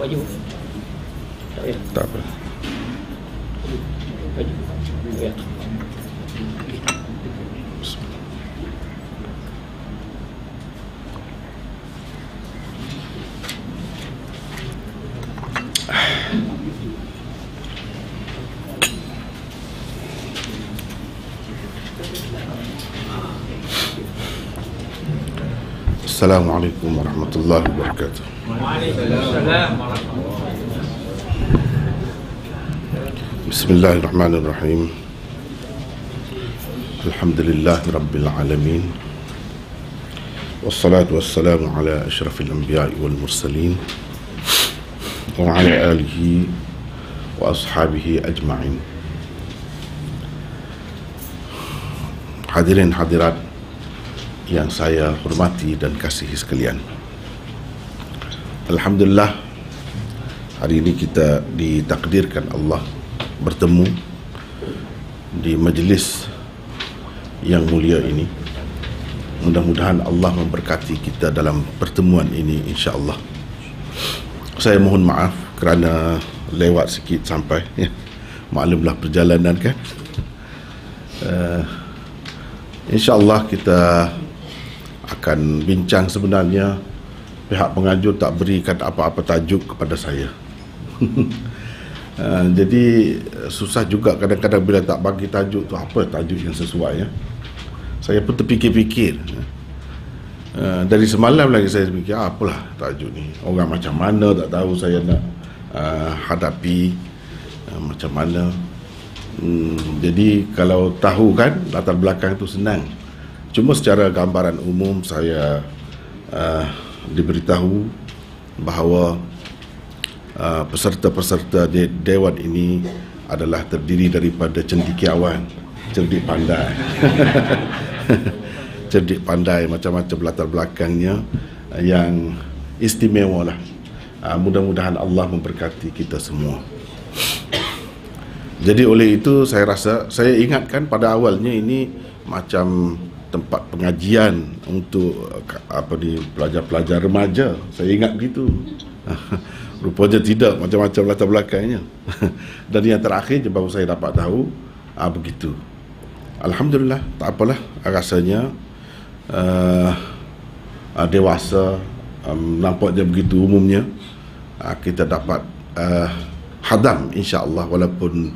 Baju. Tak payah. Tak apa. Baju. Tak payah. Assalamualaikum warahmatullahi wabarakatuh. Waalaikumsalam warahmatullahi wabarakatuh. Bismillahirrahmanirrahim. Alhamdulillahi rabbil alamin. Wassalatu wassalamu ala asyrafil anbiya'i wal mursalin wa ala alihi wa ashabihi ajma'in. Hadirin hadirat yang saya hormati dan kasihi sekalian, alhamdulillah, hari ini kita ditakdirkan Allah bertemu di majlis yang mulia ini. Mudah-mudahan Allah memberkati kita dalam pertemuan ini, insya-Allah. Saya mohon maaf kerana lewat sikit sampai, ya. Maklumlah perjalanan kan. InsyaAllah kita akan bincang. Sebenarnya pihak pengajar tak berikan apa-apa tajuk kepada saya. Jadi susah juga kadang-kadang bila tak bagi tajuk tu, apa tajuk yang sesuai, ya. Saya pun terfikir-fikir. Dari semalam lagi saya fikir, apalah tajuk ni, orang macam mana tak tahu, saya nak hadapi macam mana. Jadi kalau tahu kan latar belakang itu senang. Cuma secara gambaran umum saya diberitahu bahawa peserta-peserta Dewan ini adalah terdiri daripada cendekiawan, cerdik pandai. Cerdik pandai, macam-macam latar belakangnya yang istimewa lah. Mudah-mudahan Allah memberkati kita semua. Jadi oleh itu saya rasa, saya ingatkan pada awalnya ini macam tempat pengajian untuk pelajar-pelajar remaja. Saya ingat begitu. Rupanya tidak, macam-macam latar belakangnya. Dan yang terakhir je baru saya dapat tahu begitu. Alhamdulillah, tak apalah, rasanya dewasa, nampaknya begitu umumnya. Kita dapat hadam, insya-Allah, walaupun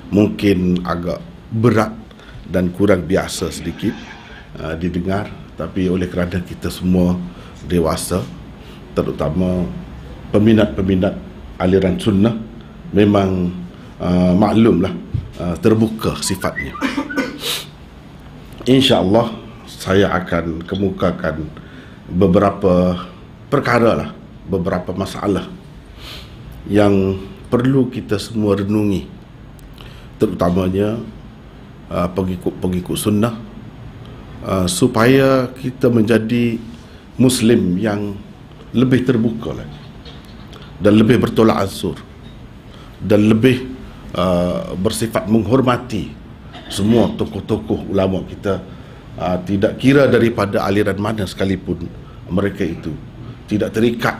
mungkin agak berat dan kurang biasa sedikit didengar, tapi oleh kerana kita semua dewasa, terutama peminat-peminat aliran sunnah, memang maklumlah terbuka sifatnya. InsyaAllah saya akan kemukakan beberapa perkara lah, beberapa masalah yang perlu kita semua renungi, terutamanya pengikut-pengikut sunnah, supaya kita menjadi Muslim yang lebih terbuka lagi, dan lebih bertolak ansur, dan lebih bersifat menghormati semua tokoh-tokoh ulama kita, tidak kira daripada aliran mana sekalipun mereka itu, tidak terikat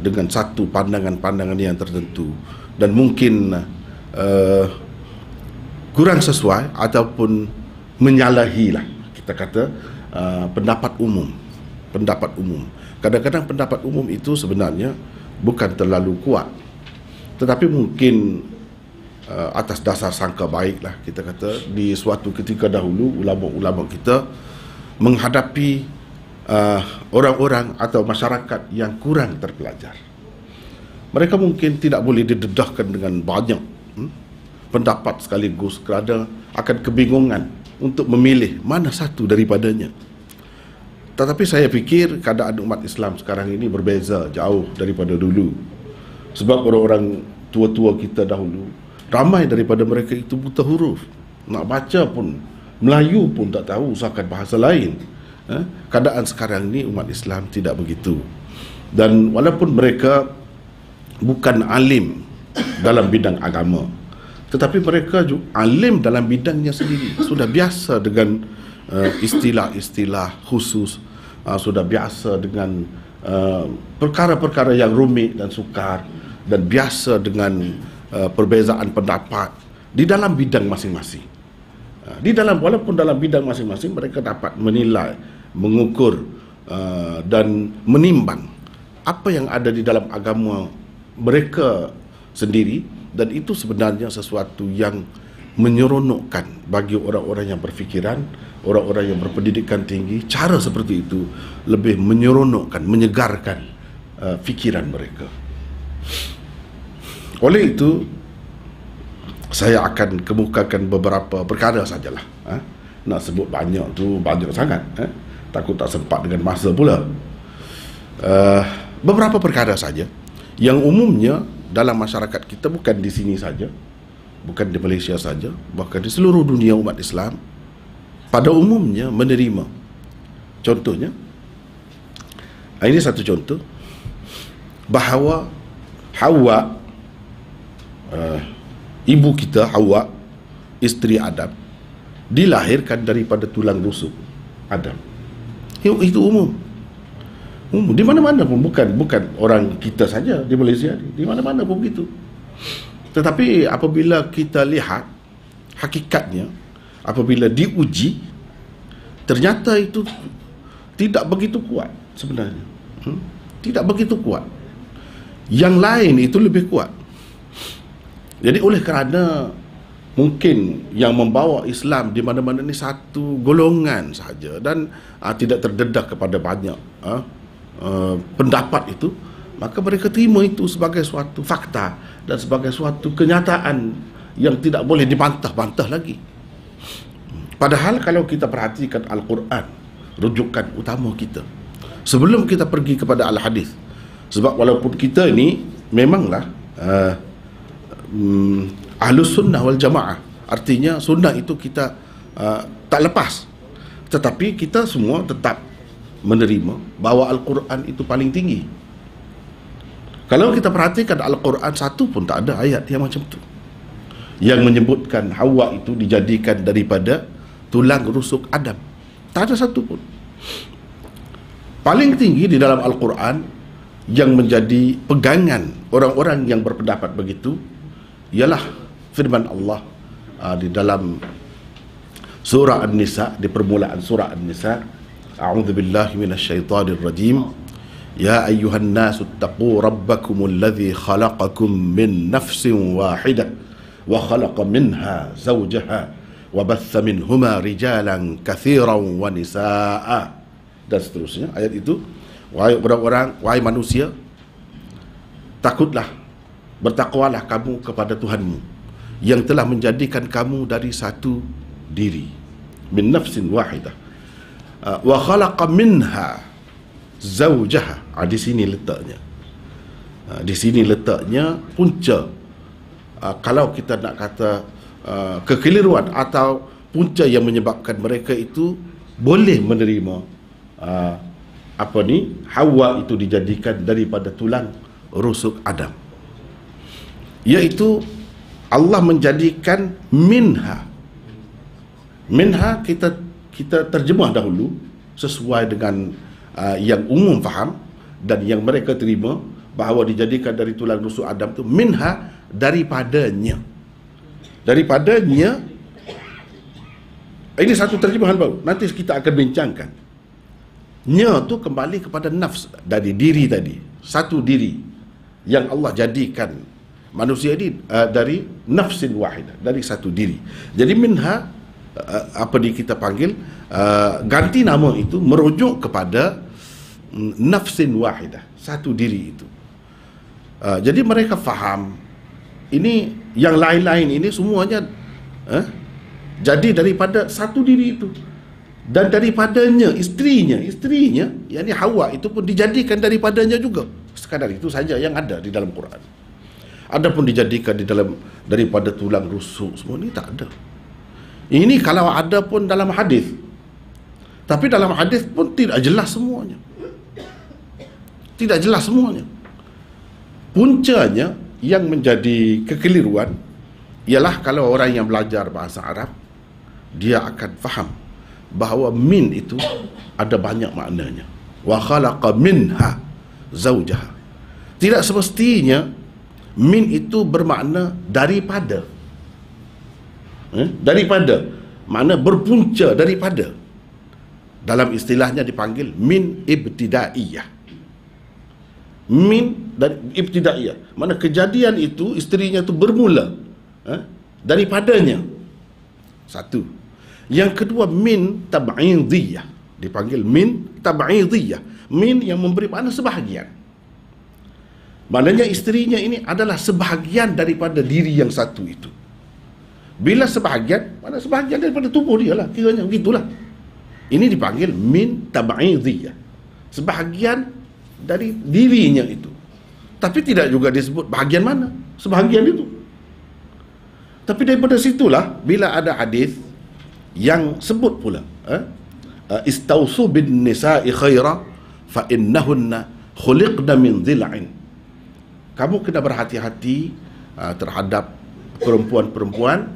dengan satu pandangan-pandangan yang tertentu, dan mungkin kurang sesuai ataupun menyalahi lah, kita kata pendapat umum. Kadang-kadang pendapat umum itu sebenarnya bukan terlalu kuat, tetapi mungkin atas dasar sangka baik lah, kita kata di suatu ketika dahulu ulama-ulama kita menghadapi orang-orang atau masyarakat yang kurang terpelajar. Mereka mungkin tidak boleh didedahkan dengan banyak pendapat sekaligus, kerana akan kebingungan untuk memilih mana satu daripadanya. Tetapi saya fikir keadaan umat Islam sekarang ini berbeza jauh daripada dulu. Sebab orang-orang tua-tua kita dahulu, ramai daripada mereka itu buta huruf. Nak baca pun, Melayu pun tak tahu, usahakan bahasa lain. Keadaan sekarang ini umat Islam tidak begitu. Dan walaupun mereka bukan alim dalam bidang agama, tetapi mereka juga alim dalam bidangnya sendiri. Sudah biasa dengan istilah-istilah khusus, sudah biasa dengan perkara-perkara yang rumit dan sukar, dan biasa dengan perbezaan pendapat di dalam bidang masing-masing. Walaupun dalam bidang masing-masing mereka dapat menilai, mengukur dan menimbang apa yang ada di dalam agama mereka sendiri, dan itu sebenarnya sesuatu yang menyeronokkan bagi orang-orang yang berfikiran, orang-orang yang berpendidikan tinggi. Cara seperti itu lebih menyeronokkan, menyegarkan fikiran mereka. Oleh itu, saya akan kemukakan beberapa perkara sajalah. Nak sebut banyak tu banyak sangat. Takut tak sempat dengan masa pula. Beberapa perkara saja yang umumnya dalam masyarakat kita, bukan di sini saja, bukan di Malaysia saja, bahkan di seluruh dunia umat Islam pada umumnya menerima. Contohnya, ini satu contoh, bahawa Hawa, ibu kita Hawa, isteri Adam, dilahirkan daripada tulang rusuk Adam. Itu umum. Di mana-mana pun, bukan orang kita saja di Malaysia, di mana-mana pun begitu. Tetapi apabila kita lihat hakikatnya, apabila diuji, ternyata itu tidak begitu kuat sebenarnya. Tidak begitu kuat. Yang lain itu lebih kuat. Jadi oleh kerana mungkin yang membawa Islam di mana-mana ini satu golongan saja, dan tidak terdedah kepada banyak pendapat itu, maka mereka terima itu sebagai suatu fakta dan sebagai suatu kenyataan yang tidak boleh dibantah-bantah lagi. Padahal kalau kita perhatikan Al-Quran, rujukan utama kita, sebelum kita pergi kepada Al-Hadis, sebab walaupun kita ini memanglah Ahlus Sunnah wal Jamaah, artinya sunnah itu kita tak lepas, tetapi kita semua tetap menerima bahawa Al-Quran itu paling tinggi. Kalau kita perhatikan Al-Quran, satu pun tak ada ayat yang macam tu, yang menyebutkan Hawa itu dijadikan daripada tulang rusuk Adam. Tak ada satu pun. Paling tinggi di dalam Al-Quran yang menjadi pegangan orang-orang yang berpendapat begitu ialah firman Allah di dalam surah An-Nisa, di permulaan surah An-Nisa. A'udzu billahi minasyaitonir rajim. Ya ayyuhan nasu taqu rabbakumul ladzi khalaqakum min nafsin wahidah wa khalaqa minha zawjaha wa batha minhuma rijalan katsiran wa nisaa, dan seterusnya ayat itu. Wahai orang-orang, wahai manusia, takutlah, bertakwalah kamu kepada Tuhanmu yang telah menjadikan kamu dari satu diri, min nafsin wahidah, wa khalaqa minha zawjaha. Di sini letaknya, di sini letaknya punca. Kalau kita nak kata kekeliruan atau punca yang menyebabkan mereka itu boleh menerima Hawa itu dijadikan daripada tulang rusuk Adam, iaitu Allah menjadikan minha. Minha kita terjemah dahulu sesuai dengan yang umum faham dan yang mereka terima, bahawa dijadikan dari tulang rusuk Adam itu minha, daripadanya. Daripadanya, ini satu terjemahan baru, nanti kita akan bincangkan. Nya tu kembali kepada nafs, dari diri tadi, satu diri yang Allah jadikan manusia ini dari nafsin wahidah, dari satu diri. Jadi minha, kita panggil, ganti nama itu merujuk kepada nafsin wahidah, satu diri itu. Jadi mereka faham ini, yang lain-lain ini semuanya jadi daripada satu diri itu, dan daripadanya istrinya, yakni Hawa itu pun dijadikan daripadanya juga. Sekadar itu saja yang ada di dalam Quran. Adapun dijadikan daripada tulang rusuk, semua ini tak ada. Ini kalau ada pun dalam hadis, tapi dalam hadis pun tidak jelas semuanya. Tidak jelas semuanya. Puncanya yang menjadi kekeliruan ialah kalau orang yang belajar bahasa Arab, dia akan faham bahawa min itu ada banyak maknanya. Wa khalaqa minha zawjaha. Tidak semestinya Min itu bermakna daripada. Daripada, makna berpunca daripada. Dalam istilahnya dipanggil min ibtidaiyah. Min dari ibtidaiyah, mana kejadian itu isterinya itu bermula daripadanya. Satu. Yang kedua, min tab'idiyah, dipanggil min tab'idiyah. Min yang memberi makna sebahagian. Maknanya isterinya ini adalah sebahagian daripada diri yang satu itu. Bila sebahagian, mana sebahagian daripada tubuh dia lah, kiranya begitulah. Ini dipanggil min tab'idiyah, sebahagian dari dirinya itu. Tapi tidak juga disebut bahagian mana, sebahagian itu. Tapi daripada situlah bila ada hadis yang sebut pula istausu bin nisa'i khaira fa innahunna khuliqna min dhil'in. Kamu kena berhati-hati terhadap perempuan-perempuan.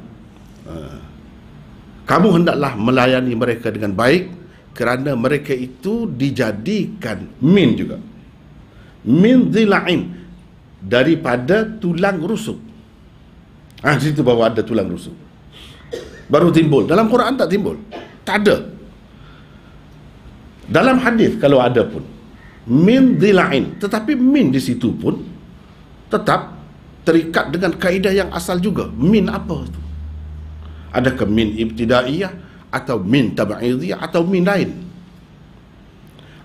Kamu hendaklah melayani mereka dengan baik, kerana mereka itu dijadikan min juga. Min dhila'in, daripada tulang rusuk. Situ baru ada tulang rusuk. Baru timbul. Dalam Quran tak timbul. Tak ada. Dalam hadis kalau ada pun min dhila'in, tetapi min di situ pun tetap terikat dengan kaedah yang asal juga. Min apa itu? Adakah min ibtidaiyah, atau min tab'idiyah, atau min lain?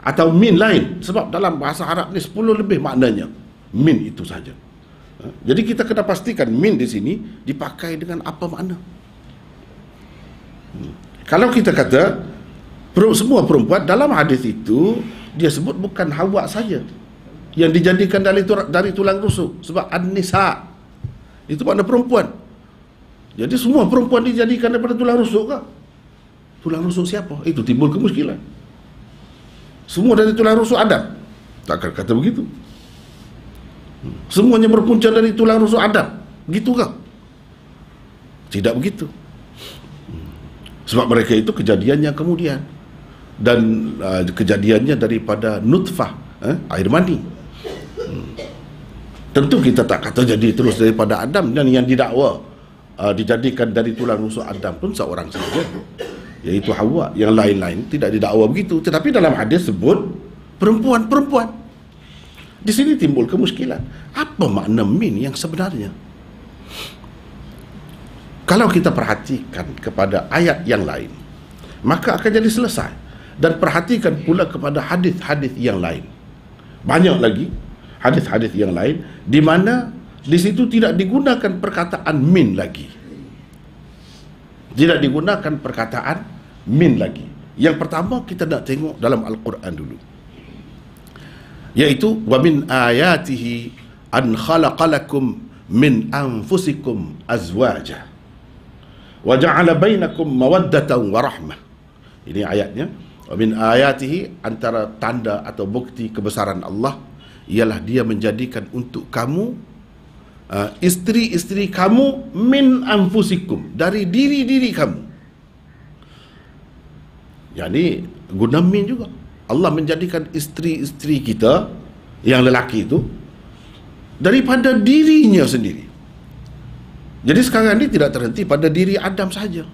Atau min lain. Sebab dalam bahasa Arab ni 10 lebih maknanya. Min itu saja. Jadi kita kena pastikan min di sini dipakai dengan apa makna. Kalau kita kata semua perempuan, dalam hadis itu dia sebut bukan Hawa saja yang dijadikan dari tulang rusuk. Sebab an-nisa itu makna perempuan. Jadi semua perempuan dijadikan daripada tulang rusuk ke? Tulang rusuk siapa? Itu timbul kemuskilan. Semua dari tulang rusuk Adam? Takkan kata begitu. Semuanya berpunca dari tulang rusuk Adam? Begitu ke? Tidak begitu. Sebab mereka itu kejadiannya kemudian. Dan kejadiannya daripada nutfah, air mani. Tentu kita tak kata jadi terus daripada Adam. Dan yang didakwa dijadikan dari tulang rusuk Adam pun seorang saja, yaitu Hawa. Yang lain-lain tidak didakwa begitu. Tetapi dalam hadis sebut perempuan-perempuan. Di sini timbul kemuskilan. Apa makna min yang sebenarnya? Kalau kita perhatikan kepada ayat yang lain, maka akan jadi selesai. Dan perhatikan pula kepada hadis-hadis yang lain. Banyak lagi hadis-hadis yang lain di mana di situ tidak digunakan perkataan min lagi. Tidak digunakan perkataan min lagi. Yang pertama kita nak tengok dalam Al-Quran dulu, iaitu wa min ayatihi an khalaqalakum min anfusikum azwaja wa ja'ala bainakum mawaddatan wa rahmah. Ini ayatnya. Wa min ayatihi, antara tanda atau bukti kebesaran Allah ialah dia menjadikan untuk kamu isteri-isteri kamu min anfusikum, dari diri-diri kamu. Yani guna min juga. Allah menjadikan isteri-isteri kita yang lelaki itu daripada dirinya sendiri. Jadi sekarang ini tidak terhenti pada diri Adam saja.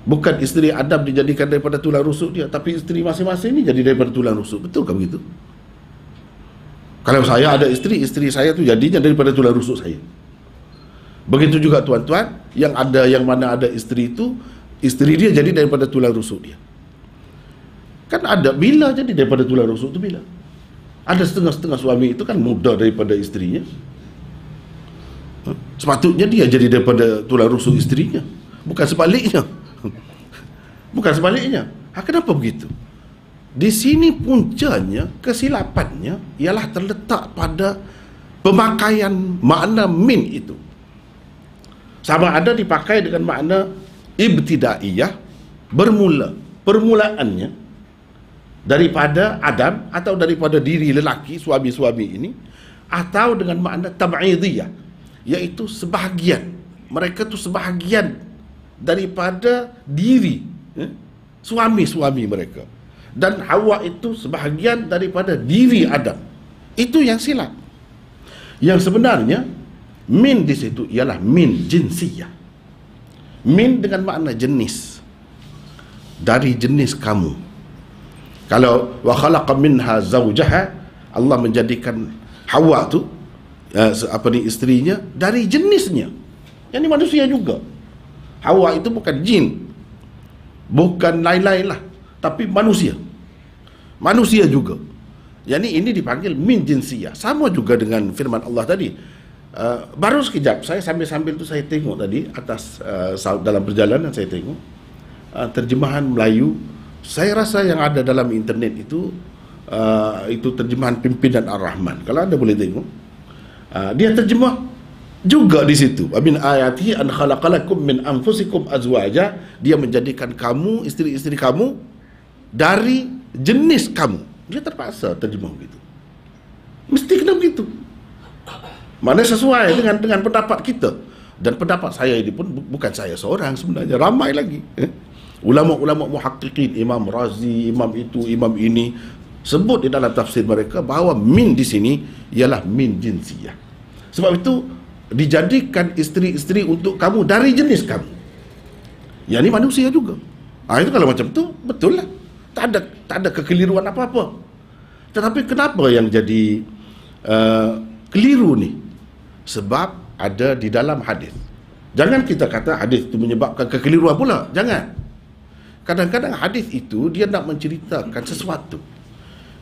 Bukan isteri Adam dijadikan daripada tulang rusuk dia, tapi isteri masing-masing ini jadi daripada tulang rusuk. Betul ke begitu? Kalau saya ada isteri saya tu jadinya daripada tulang rusuk saya. Begitu juga tuan-tuan, yang mana ada isteri itu, isteri dia jadi daripada tulang rusuk dia. Kan ada bila jadi daripada tulang rusuk tu bila. Ada setengah-setengah suami itu kan muda daripada isterinya. Sepatutnya dia jadi daripada tulang rusuk isterinya, bukan sebaliknya. Bukan sebaliknya. Kenapa begitu? Di sini puncanya, kesilapannya ialah terletak pada pemakaian makna min itu. Sama ada dipakai dengan makna ibtidaiyah, bermula, permulaannya daripada Adam atau daripada diri lelaki, suami-suami ini, atau dengan makna tab'idiyah, iaitu sebahagian. Mereka tu sebahagian daripada diri suami-suami mereka. Dan Hawa itu sebahagian daripada diri Adam. Itu yang silap. Yang sebenarnya min di situ ialah min jinsiyah. Min dengan makna jenis, dari jenis kamu. Kalau wa khalaqa minha zawjaha, Allah menjadikan Hawa tu isterinya dari jenisnya. Yang ini manusia juga. Hawa itu bukan jin, bukan lain-lain lah, tapi manusia. Manusia juga. Yang ini dipanggil min jinsiyah. Sama juga dengan firman Allah tadi. Baru sekejap saya sambil-sambil tu saya tengok tadi atas dalam perjalanan saya tengok terjemahan Melayu. Saya rasa yang ada dalam internet itu terjemahan Pimpinan Ar-Rahman. Kalau anda boleh tengok, dia terjemah juga di situ. Min ayati an khalaqalakum min anfusikum azwaja. Dia menjadikan kamu, isteri-isteri kamu dari jenis kamu. Dia terpaksa terjemah begitu. Mesti kena begitu. Mana sesuai dengan pendapat kita. Dan pendapat saya ini pun bukan saya seorang sebenarnya, ramai lagi. Ulama-ulama muhaqqiqin, Imam Razi, imam itu, imam ini, sebut di dalam tafsir mereka bahawa min di sini ialah min jinsiyah. Sebab itu dijadikan isteri-isteri untuk kamu dari jenis kamu. Yang ini manusia juga. Itu kalau macam tu betul lah. Tak ada kekeliruan apa-apa. Tetapi kenapa yang jadi keliru ni? Sebab ada di dalam hadis. Jangan kita kata hadis itu menyebabkan kekeliruan pula. Jangan. Kadang-kadang hadis itu dia nak menceritakan sesuatu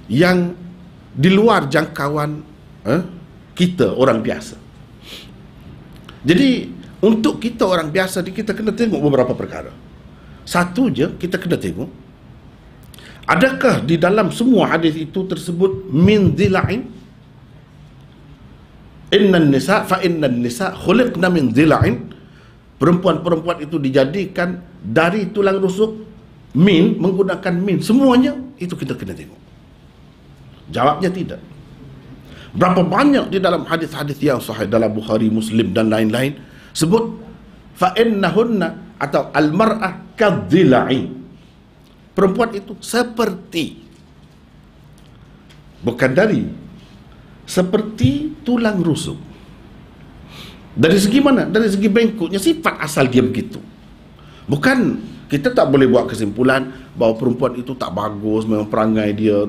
yang di luar jangkauan kita orang biasa. Jadi untuk kita orang biasa kita kena tengok beberapa perkara. Satu je kita kena tengok, adakah di dalam semua hadis itu tersebut min dhila'in? Innan nisa fa innan nisa khuliqna min dhila'in. Perempuan-perempuan itu dijadikan dari tulang rusuk. Min, menggunakan min, semuanya itu kita kena tengok. Jawabnya tidak. Berapa banyak di dalam hadis-hadis yang sahih dalam Bukhari, Muslim dan lain-lain sebut fa innahunna atau al-mar'ah kadhila'i. Perempuan itu seperti, bukan dari, seperti tulang rusuk. Dari segi mana? Dari segi bengkoknya, sifat asal dia begitu. Bukan, kita tak boleh buat kesimpulan bahawa perempuan itu tak bagus, memang perangai dia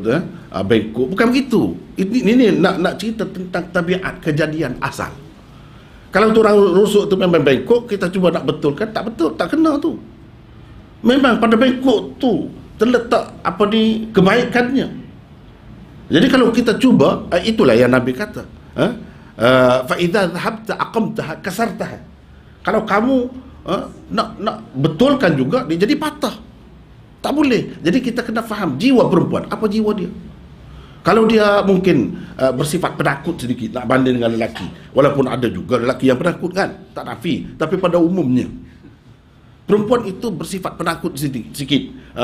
bengkok. Bukan begitu. Ini nak cerita tentang tabiat kejadian asal. Kalau tulang rusuk itu memang bengkok, kita cuba nak betulkan, tak betul, tak kena tu. Memang pada bengkok tu terletak kebaikannya. Jadi kalau kita cuba, itulah yang Nabi kata, fa idza dhahabta aqamtaha kasartaha. Kalau kamu nak betulkan juga, dia jadi patah. Tak boleh. Jadi kita kena faham jiwa perempuan, apa jiwa dia. Kalau dia mungkin bersifat penakut sedikit nak banding dengan lelaki, walaupun ada juga lelaki yang penakut kan, tak nafi, tapi pada umumnya perempuan itu bersifat penakut sikit.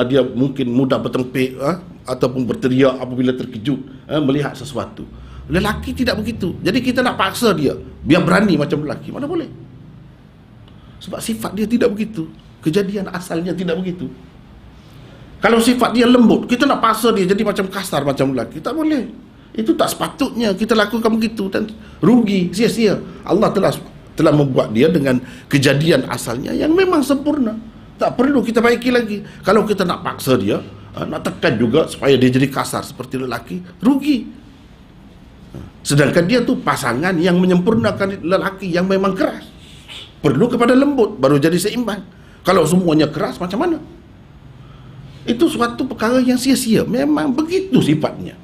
Dia mungkin mudah bertempik ataupun berteriak apabila terkejut melihat sesuatu. Lelaki tidak begitu. Jadi kita nak paksa dia biar berani macam lelaki, mana boleh. Sebab sifat dia tidak begitu. Kejadian asalnya tidak begitu. Kalau sifat dia lembut, kita nak paksa dia jadi macam kasar macam lelaki, tak boleh. Itu tak sepatutnya kita lakukan begitu, dan rugi, sia-sia. Allah telah membuat dia dengan kejadian asalnya yang memang sempurna. Tak perlu kita baiki lagi. Kalau kita nak paksa dia, nak tekan juga supaya dia jadi kasar seperti lelaki, rugi. Sedangkan dia tu pasangan yang menyempurnakan lelaki yang memang keras. Perlu kepada lembut, baru jadi seimbang. Kalau semuanya keras, macam mana? Itu suatu perkara yang sia-sia. Memang begitu sifatnya.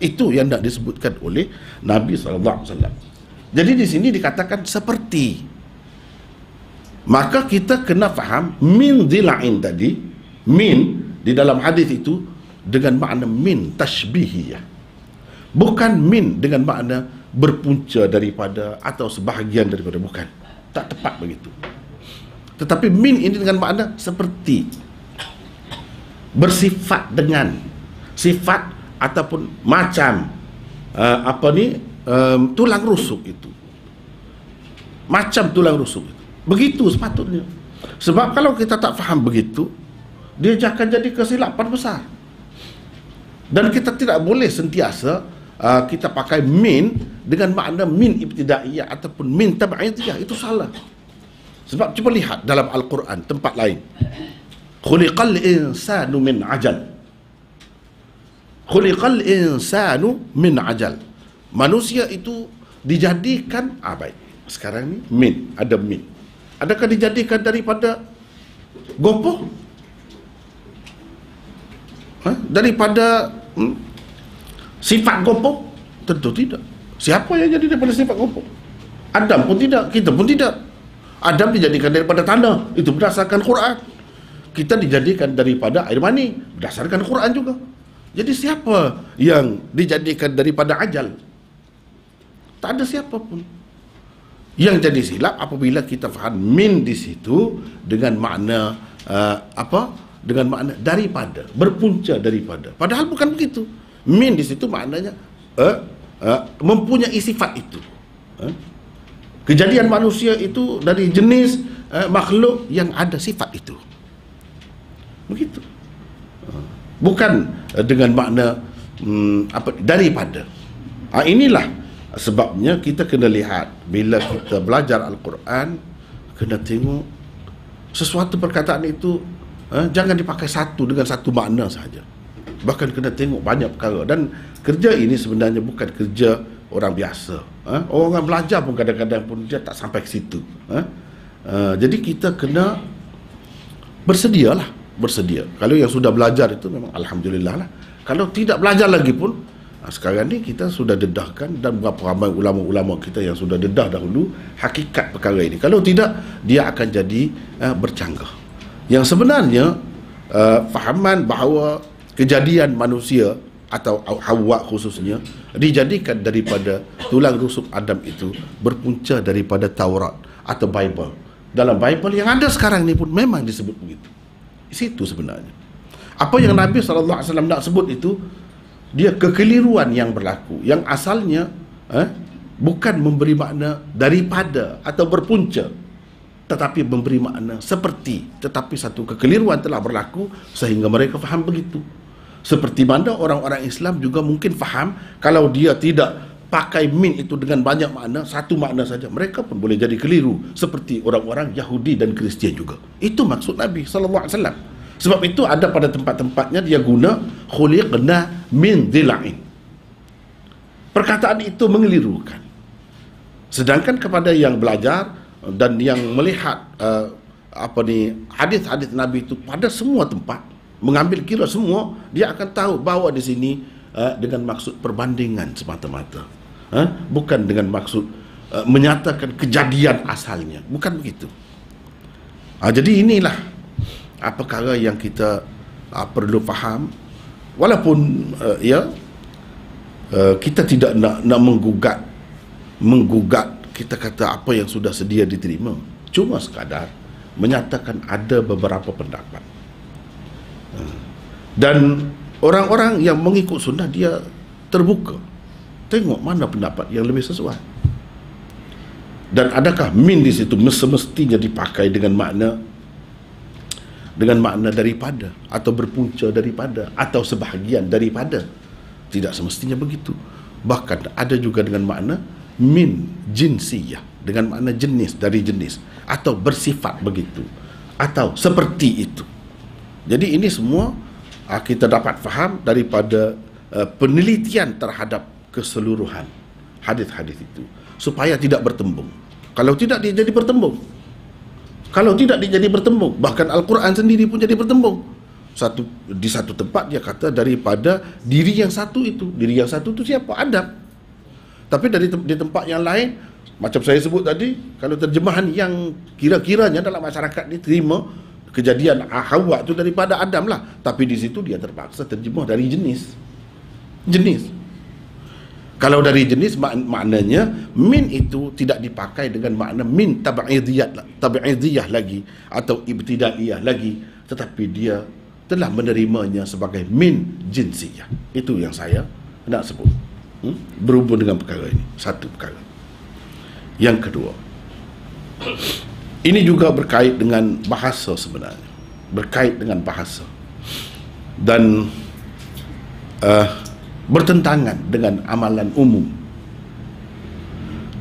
Itu yang nak disebutkan oleh Nabi SAW. Jadi di sini dikatakan seperti. Maka kita kena faham min dhila'in tadi. Min di dalam hadis itu dengan makna min tashbihiyah. Bukan min dengan makna berpunca daripada atau sebahagian daripada, bukan. Tak tepat begitu. Tetapi min ini dengan makna seperti, bersifat dengan, sifat ataupun macam tulang rusuk itu. Macam tulang rusuk itu. Begitu sepatutnya. Sebab kalau kita tak faham begitu, dia akan jadi kesilapan besar. Dan kita tidak boleh sentiasa kita pakai min dengan makna min ibtidaiyah ataupun min tab'idiyah, itu salah. Sebab cuba lihat dalam Al-Quran tempat lain. Khuliqal insanu min ajal. Khuliqal insanu min ajal. Manusia itu dijadikan baik. Sekarang ni min, ada min. Adakah dijadikan daripada gopoh? Daripada sifat gopoh? Tentu tidak. Siapa yang jadi daripada sifat gopoh? Adam pun tidak, kita pun tidak. Adam dijadikan daripada tanah, itu berdasarkan Quran. Kita dijadikan daripada air mani, berdasarkan Quran juga. Jadi siapa yang dijadikan daripada ajal? Tak ada siapa pun. Yang jadi silap apabila kita faham min di situ dengan makna dengan makna daripada, berpunca daripada. Padahal bukan begitu. Min di situ maknanya mempunyai sifat itu. Kejadian manusia itu dari jenis makhluk yang ada sifat itu. Begitu. Bukan dengan makna daripada. Inilah sebabnya kita kena lihat bila kita belajar Al-Quran, kena tengok sesuatu perkataan itu jangan dipakai dengan satu makna saja. Bahkan kena tengok banyak perkara. Dan kerja ini sebenarnya bukan kerja orang biasa. Orang belajar pun kadang-kadang pun dia tak sampai ke situ. Jadi kita kena bersedia. Kalau yang sudah belajar itu memang Alhamdulillah lah. Kalau tidak belajar lagi pun, sekarang ni kita sudah dedahkan, dan berapa ramai ulama-ulama kita yang sudah dedah dahulu hakikat perkara ini. Kalau tidak, dia akan jadi bercanggah. Yang sebenarnya fahaman bahawa kejadian manusia atau Hawa khususnya dijadikan daripada tulang rusuk Adam itu berpunca daripada Taurat atau Bible. Dalam Bible yang ada sekarang ni pun memang disebut begitu. Situ sebenarnya. Apa yang Nabi SAW nak sebut itu, dia kekeliruan yang berlaku, yang asalnya bukan memberi makna daripada atau berpunca, tetapi memberi makna seperti. Tetapi satu kekeliruan telah berlaku sehingga mereka faham begitu. Seperti mana orang-orang Islam juga mungkin faham kalau dia tidak pakai min itu dengan banyak makna, satu makna saja, mereka pun boleh jadi keliru seperti orang-orang Yahudi dan Kristian juga. Itu maksud Nabi SAW. Sebab itu ada pada tempat-tempatnya dia guna khuliqna min dhila'in. Perkataan itu mengelirukan. Sedangkan kepada yang belajar dan yang melihat hadis-hadis Nabi itu pada semua tempat, mengambil kira semua, dia akan tahu bahawa di sini dengan maksud perbandingan semata-mata. Bukan dengan maksud menyatakan kejadian asalnya. Bukan begitu. Jadi inilah perkara yang kita perlu faham. Walaupun kita tidak nak menggugat kita kata apa yang sudah sedia diterima, cuma sekadar menyatakan ada beberapa pendapat. Dan orang-orang yang mengikut sunnah dia terbuka, tengok mana pendapat yang lebih sesuai. Dan adakah min di situ semestinya dipakai dengan makna daripada atau berpunca daripada atau sebahagian daripada? Tidak semestinya begitu. Bahkan ada juga dengan makna min jinsiyah, dengan makna jenis, dari jenis, atau bersifat begitu, atau seperti itu. Jadi ini semua kita dapat faham daripada penelitian terhadap keseluruhan hadis-hadis itu, supaya tidak bertembung. Kalau tidak dia jadi bertembung. Kalau tidak dia jadi bertembung. Bahkan Al-Quran sendiri pun jadi bertembung. Di satu tempat dia kata daripada diri yang satu itu. Diri yang satu itu siapa? Adam. Tapi di tempat yang lain, macam saya sebut tadi, kalau terjemahan yang kira-kiranya dalam masyarakat ni terima kejadian Hawa itu daripada Adam lah. Tapi di situ dia terpaksa terjemah dari jenis. Kalau dari jenis maknanya min itu tidak dipakai dengan makna min tab'idiyah lagi atau ibtidaiyah lagi, tetapi dia telah menerimanya sebagai min jinsiyah. Itu yang saya nak sebut berhubung dengan perkara ini. Satu perkara. Yang kedua, ini juga berkait dengan bahasa sebenarnya. Berkait dengan bahasa. Dan bertentangan dengan amalan umum.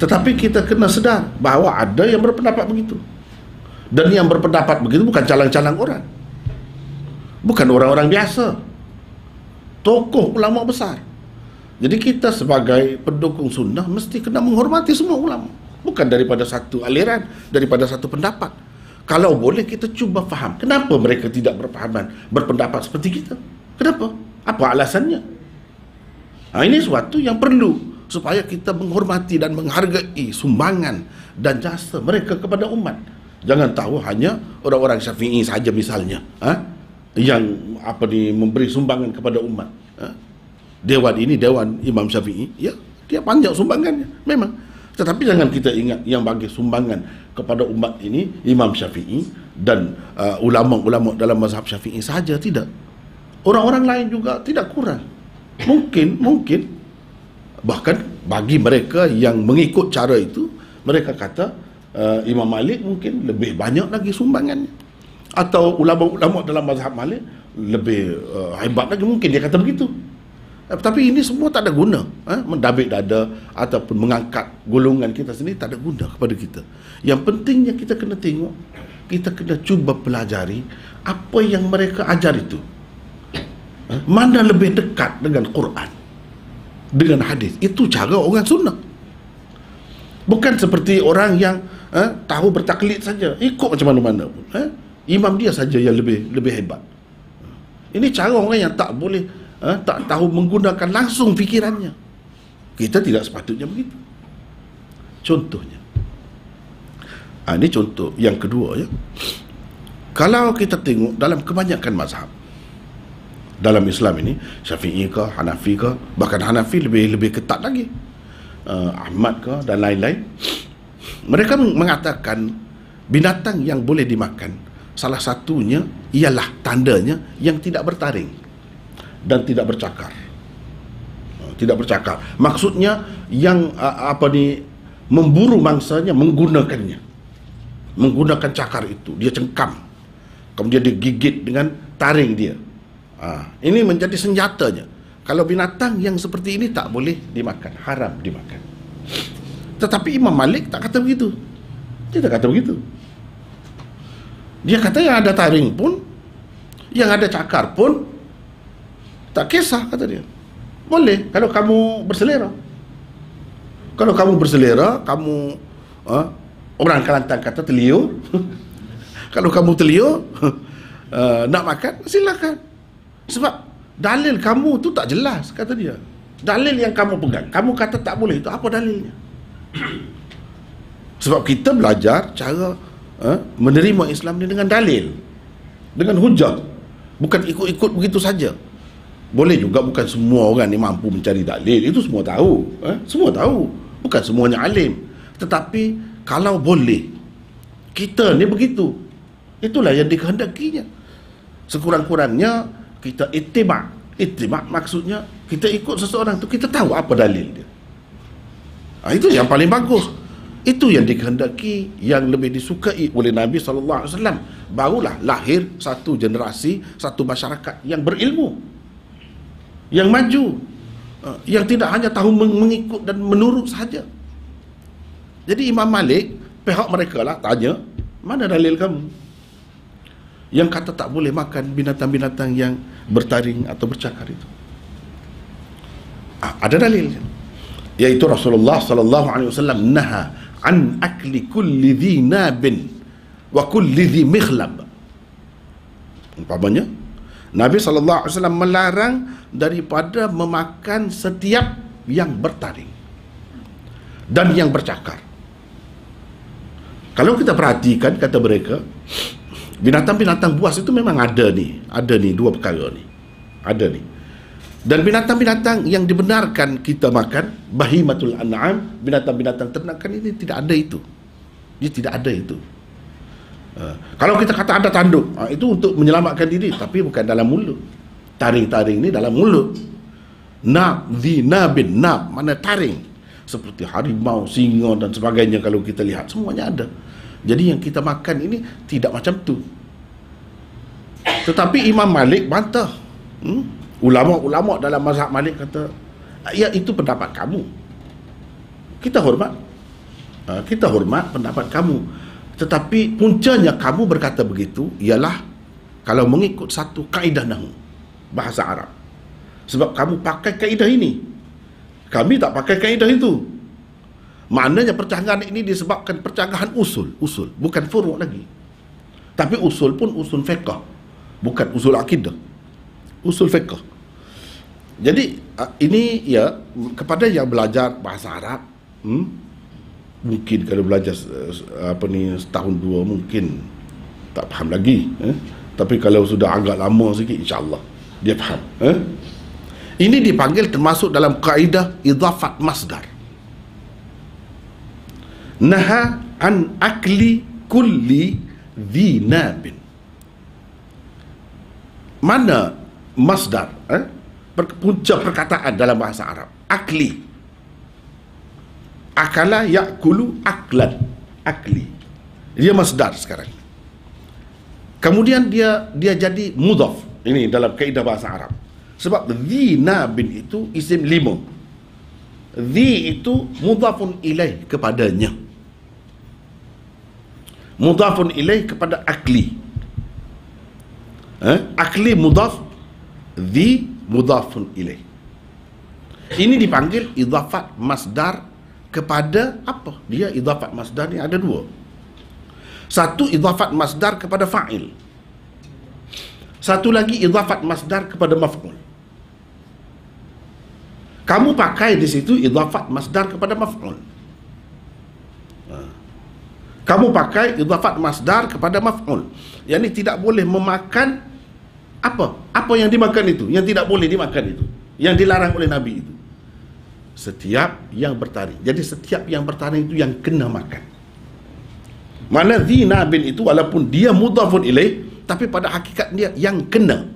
Tetapi kita kena sedar bahawa ada yang berpendapat begitu. Dan yang berpendapat begitu bukan calang-calang orang. Bukan orang-orang biasa. Tokoh ulama besar. Jadi kita sebagai pendukung sunnah mesti kena menghormati semua ulama. Bukan daripada satu aliran, daripada satu pendapat. Kalau boleh kita cuba faham kenapa mereka tidak berpendapat seperti kita. Kenapa? Apa alasannya? Ini suatu yang perlu supaya kita menghormati dan menghargai sumbangan dan jasa mereka kepada umat. Jangan tahu hanya orang-orang Syafi'i saja misalnya, yang memberi sumbangan kepada umat. Dewan ini dewan Imam Syafi'i, ya, dia panjang sumbangannya memang. Tetapi jangan kita ingat yang bagi sumbangan kepada umat ini Imam Syafi'i dan ulama-ulama dalam mazhab Syafi'i saja, tidak. Orang-orang lain juga tidak kurang. Mungkin bahkan bagi mereka yang mengikut cara itu, mereka kata Imam Malik mungkin lebih banyak lagi sumbangannya, atau ulama-ulama dalam mazhab Malik lebih hebat lagi, mungkin dia kata begitu. Tapi ini semua tak ada guna, mendabik dada ataupun mengangkat golongan kita sendiri tak ada guna kepada kita. Yang pentingnya kita kena tengok, kita kena cuba pelajari apa yang mereka ajar itu, mana lebih dekat dengan Quran, dengan hadis. Itu cara orang sunnah. Bukan seperti orang yang tahu bertaklid saja, ikut macam mana-mana pun. Imam dia saja yang lebih hebat. Ini cara orang yang tak boleh, tak tahu menggunakan langsung fikirannya. Kita tidak sepatutnya begitu. Contohnya, ini contoh yang kedua, ya. Kalau kita tengok dalam kebanyakan mazhab dalam Islam ini, Syafi'i ke, Hanafi ke, bahkan Hanafi lebih ketat lagi, Ahmad ke dan lain-lain, mereka mengatakan binatang yang boleh dimakan, salah satunya ialah tandanya yang tidak bertaring dan tidak bercakar. Tidak bercakar. Maksudnya yang memburu mangsanya menggunakannya. Menggunakan cakar itu. Dia cengkam. Kemudian dia gigit dengan taring dia. Ini menjadi senjatanya. Kalau binatang yang seperti ini tak boleh dimakan. Haram dimakan. Tetapi Imam Malik tak kata begitu. Dia tak kata begitu. Dia kata yang ada taring pun, yang ada cakar pun, tak kisah, kata dia. Boleh kalau kamu berselera. Kalau kamu berselera, kamu orang Kelantan kata telio. Kalau kamu telio nak makan, silakan. Sebab dalil kamu tu tak jelas, kata dia. Dalil yang kamu pegang, kamu kata tak boleh, itu apa dalilnya? Sebab kita belajar cara menerima Islam ni dengan dalil, dengan hujah, bukan ikut-ikut begitu saja. Boleh juga bukan semua orang ni mampu mencari dalil, itu semua tahu, semua tahu, bukan semuanya alim. Tetapi kalau boleh, kita ni begitu, itulah yang dikehendakinya. Sekurang-kurangnya kita ittiba' maksudnya kita ikut seseorang tu, kita tahu apa dalil dia. Itu yang paling bagus. Itu yang dikehendaki, yang lebih disukai oleh Nabi SAW. Barulah lahir satu generasi, satu masyarakat yang berilmu, yang maju, yang tidak hanya tahu mengikut dan menurut sahaja. Jadi Imam Malik, pihak mereka lah tanya, mana dalil kamu yang kata tak boleh makan binatang-binatang yang bertaring atau bercakar itu? Ada dalilnya, yaitu Rasulullah SAW naha an akli kulli dhi nabin wa kulli dhi mikhlab. Umpamanya Nabi SAW melarang daripada memakan setiap yang bertaring dan yang bercakar. Kalau kita perhatikan, kata mereka, binatang-binatang buas itu memang ada nih dua perkara ni. Ada nih. Dan binatang-binatang yang dibenarkan kita makan, bahimatul an'am, binatang-binatang ternakan, ini tidak ada itu. Dia tidak ada itu. Kalau kita kata ada tanduk, itu untuk menyelamatkan diri, tapi bukan dalam mulut. Taring-taring ini dalam mulut. Nab, nabin, nab, mana taring. Seperti harimau, singa dan sebagainya, kalau kita lihat semuanya ada. Jadi yang kita makan ini tidak macam tu. Tetapi Imam Malik bantah. Ulama-ulama dalam mazhab Malik kata, ya itu pendapat kamu. Kita hormat. Kita hormat pendapat kamu. Tetapi puncanya kamu berkata begitu ialah kalau mengikut satu kaedah nahwu bahasa Arab. Sebab kamu pakai kaedah ini, kami tak pakai kaedah itu. Maknanya percanggahan ini disebabkan percanggahan usul, bukan furu' lagi. Tapi usul pun usul fiqh, bukan usul akidah. Usul fiqh. Jadi ini ya kepada yang belajar bahasa Arab, mungkin kalau belajar setahun dua mungkin tak faham lagi, tapi kalau sudah agak lama sikit insya-Allah dia faham. Ini dipanggil termasuk dalam kaedah idhafat masdar. Naha an akli kulli dhi nabin. Mana masdar? Punca perkataan dalam bahasa Arab. Akli. Akala ya'kulu aklan. Akli. Dia masdar sekarang. Kemudian dia jadi mudhaf. Ini dalam kaedah bahasa Arab. Sebab dhi nabin itu isim lima. Dhi itu mudhafun ilaih kepadanya. Mudhafun ilaih kepada akli. Akli mudhaf, dhi mudhafun ilaih. Ini dipanggil idhafat masdar kepada apa? Dia idhafat masdar ni ada dua. Satu idhafat masdar kepada fa'il. Satu lagi idhafat masdar kepada maf'ul. Kamu pakai di situ idhafat masdar kepada maf'ul. Kamu pakai idhafat masdar kepada maf'ul. Yang ini tidak boleh memakan apa? Apa yang dimakan itu? Yang tidak boleh dimakan itu. Yang dilarang oleh Nabi itu. Setiap yang bertaring. Jadi setiap yang bertaring itu yang kena makan. Mana dhi nabin itu walaupun dia mudhafun ilaih, tapi pada hakikat dia yang kena,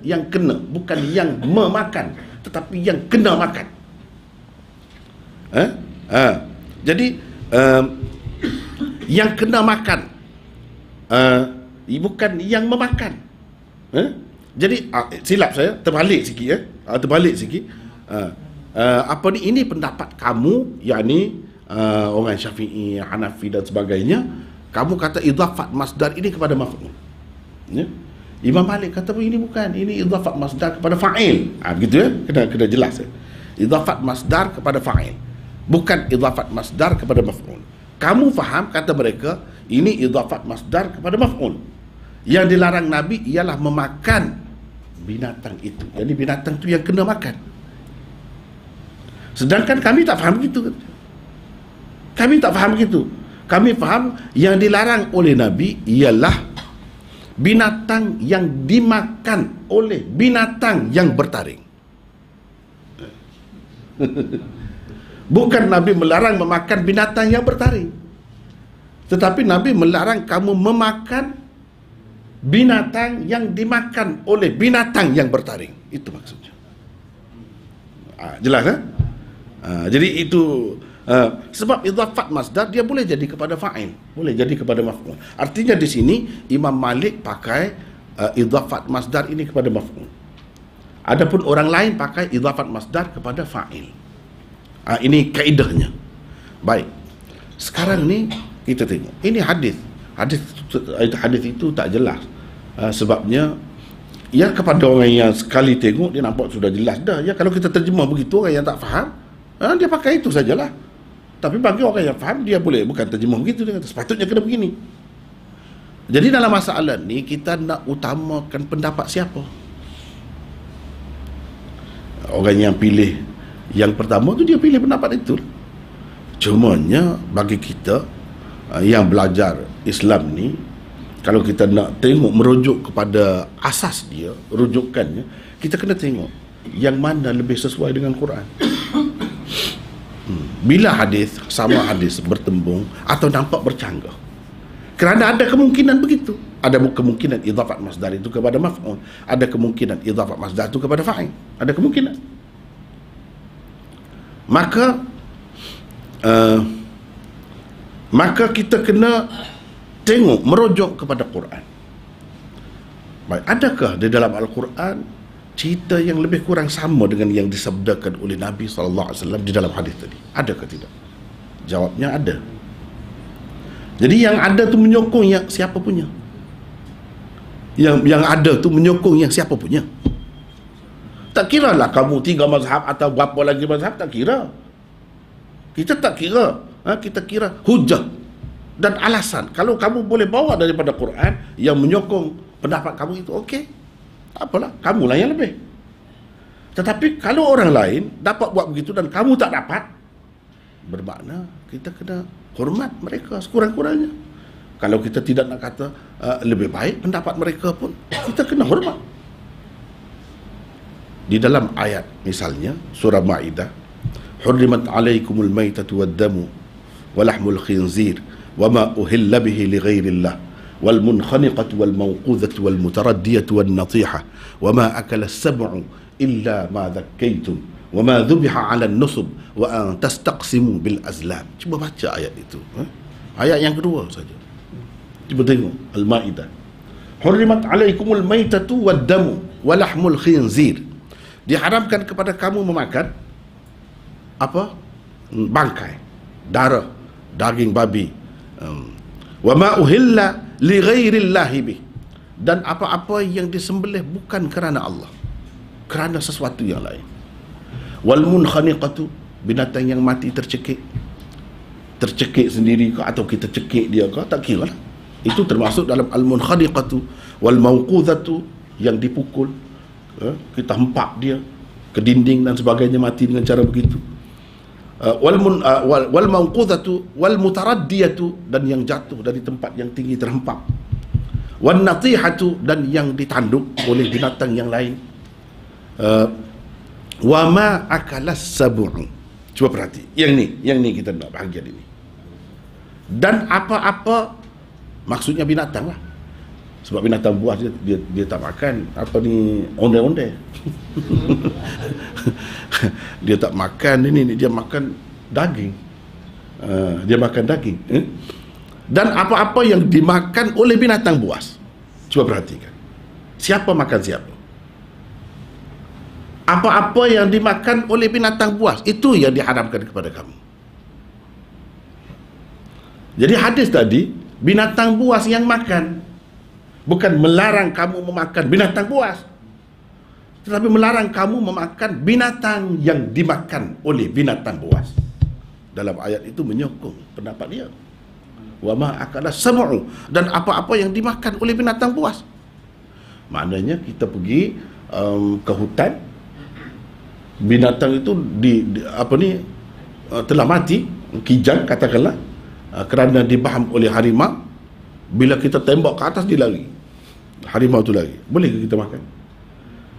bukan yang memakan, tetapi yang kena makan. Jadi yang kena makan, bukan yang memakan. Jadi silap saya, terbalik sikit apa ni, ini pendapat kamu, yakni orang Syafi'i, Hanafi dan sebagainya. Kamu kata idhafat masdar ini kepada maf'ul. Imam Malik kata ini bukan, ini idhafat masdar kepada fa'il. Begitu ya, kena jelas ya. Idhafat masdar kepada fa'il, bukan idhafat masdar kepada maf'ul. Kamu faham, kata mereka, ini idhafat masdar kepada maf'ul. Yang dilarang Nabi ialah memakan binatang itu. Jadi binatang itu yang kena makan. Sedangkan kami tak faham begitu. Kami tak faham begitu. Kami faham yang dilarang oleh Nabi ialah binatang yang dimakan oleh binatang yang bertaring. Bukan Nabi melarang memakan binatang yang bertaring, tetapi Nabi melarang kamu memakan binatang yang dimakan oleh binatang yang bertaring. Itu maksudnya. Jelas kan? Jadi itu sebab idhafat masdar dia boleh jadi kepada fa'il, boleh jadi kepada maf'ul. Artinya di sini Imam Malik pakai idhafat masdar ini kepada maf'ul. Adapun orang lain pakai idhafat masdar kepada fa'il. Ini kaedahnya. Baik. Sekarang ni kita tengok. Ini hadis itu tak jelas. Sebabnya ya kepada orang yang sekali tengok dia nampak sudah jelas dah. Ya kalau kita terjemah begitu, orang yang tak faham, dia pakai itu sajalah. Tapi bagi orang yang faham, dia boleh bukan terjemah begitu, dia kata sepatutnya kena begini. Jadi dalam masalah ni kita nak utamakan pendapat siapa? Orang yang pilih yang pertama tu dia pilih pendapat itu. Cumanya bagi kita yang belajar Islam ni, kalau kita nak tengok merujuk kepada asas dia, rujukannya, kita kena tengok yang mana lebih sesuai dengan Quran. Bila hadis sama hadis bertembung atau nampak bercanggah. Kerana ada kemungkinan begitu. Ada kemungkinan idhafat masdar itu kepada maf'ul, ada kemungkinan idhafat masdar itu kepada fa'il. Ada kemungkinan. Maka kita kena tengok, merujuk kepada Quran. Baik, adakah di dalam Al-Quran cerita yang lebih kurang sama dengan yang disabdakan oleh Nabi SAW di dalam hadis tadi? Ada ke tidak? Jawabnya ada. Jadi yang ada tu menyokong yang siapa punya. Yang ada tu menyokong yang siapa punya. Tak kira lah kamu 3 mazhab atau berapa lagi mazhab, tak kira. Kita tak kira. Kita kira hujah dan alasan. Kalau kamu boleh bawa daripada Quran yang menyokong pendapat kamu itu, okey. Tak apalah, kamulah yang lebih. Tetapi kalau orang lain dapat buat begitu dan kamu tak dapat, bermakna kita kena hormat mereka sekurang-kurangnya. Kalau kita tidak nak kata lebih baik pendapat mereka pun, kita kena hormat. Di dalam ayat misalnya surah Maidah, hurrimat alaikumul maitatu wad-damu wa lahmul khinzir wa ma uhilla bihi li ghairillah wal munkhaniqatu wal mawqudhatu wal mutaraddiyatu wan natihah wa ma akala as-sab'u illa ma dhakkaytum wa ma dhubiha 'ala an-nusub wa an tastaqsimu bil azlam. Cuba baca ayat itu. Ayat yang kedua saja. Cuba tengok Al-Maidah. Hurrimat alaikumul maitatu wad-damu wa lahmul khinzir. Diharamkan kepada kamu memakan apa? Bangkai, darah, daging babi. Wa ma uhilla li ghairillahi bih, dan apa-apa yang disembelih bukan kerana Allah, kerana sesuatu yang lain. Wal munkhaniqatu, binatang yang mati tercekik sendiri ke atau kita cekik dia ke, tak kira lah. Itu termasuk dalam al munkhaniqatu. Wal mawqudhatu, yang dipukul, kita hempak dia ke dinding dan sebagainya, mati dengan cara begitu. Wal mawqudhatu wal mutaraddiyatu, dan yang jatuh dari tempat yang tinggi terhempap. Wan natihatu, dan yang ditanduk oleh binatang yang lain. Wa ma akalas sab'u. Cuba perhati yang ni kita nak bahagian ini. Dan apa-apa, maksudnya binatang lah, sebab binatang buas dia tak makan apa ni, onde-onde. Dia tak makan ini, dia makan daging. Dia makan daging. Dan apa-apa yang dimakan oleh binatang buas. Cuba perhatikan. Siapa makan siapa? Apa-apa yang dimakan oleh binatang buas, itu yang diharamkan kepada kamu. Jadi hadis tadi, binatang buas yang makan, bukan melarang kamu memakan binatang buas, tetapi melarang kamu memakan binatang yang dimakan oleh binatang buas. Dalam ayat itu menyokong pendapat dia. Wa ma akala sam'u, dan apa-apa yang dimakan oleh binatang buas. Maknanya kita pergi ke hutan, binatang itu telah mati, kijang katakanlah, kerana dibaham oleh harimau. Bila kita tembak ke atas, dia lari, harimau itu lari. Boleh ke kita makan?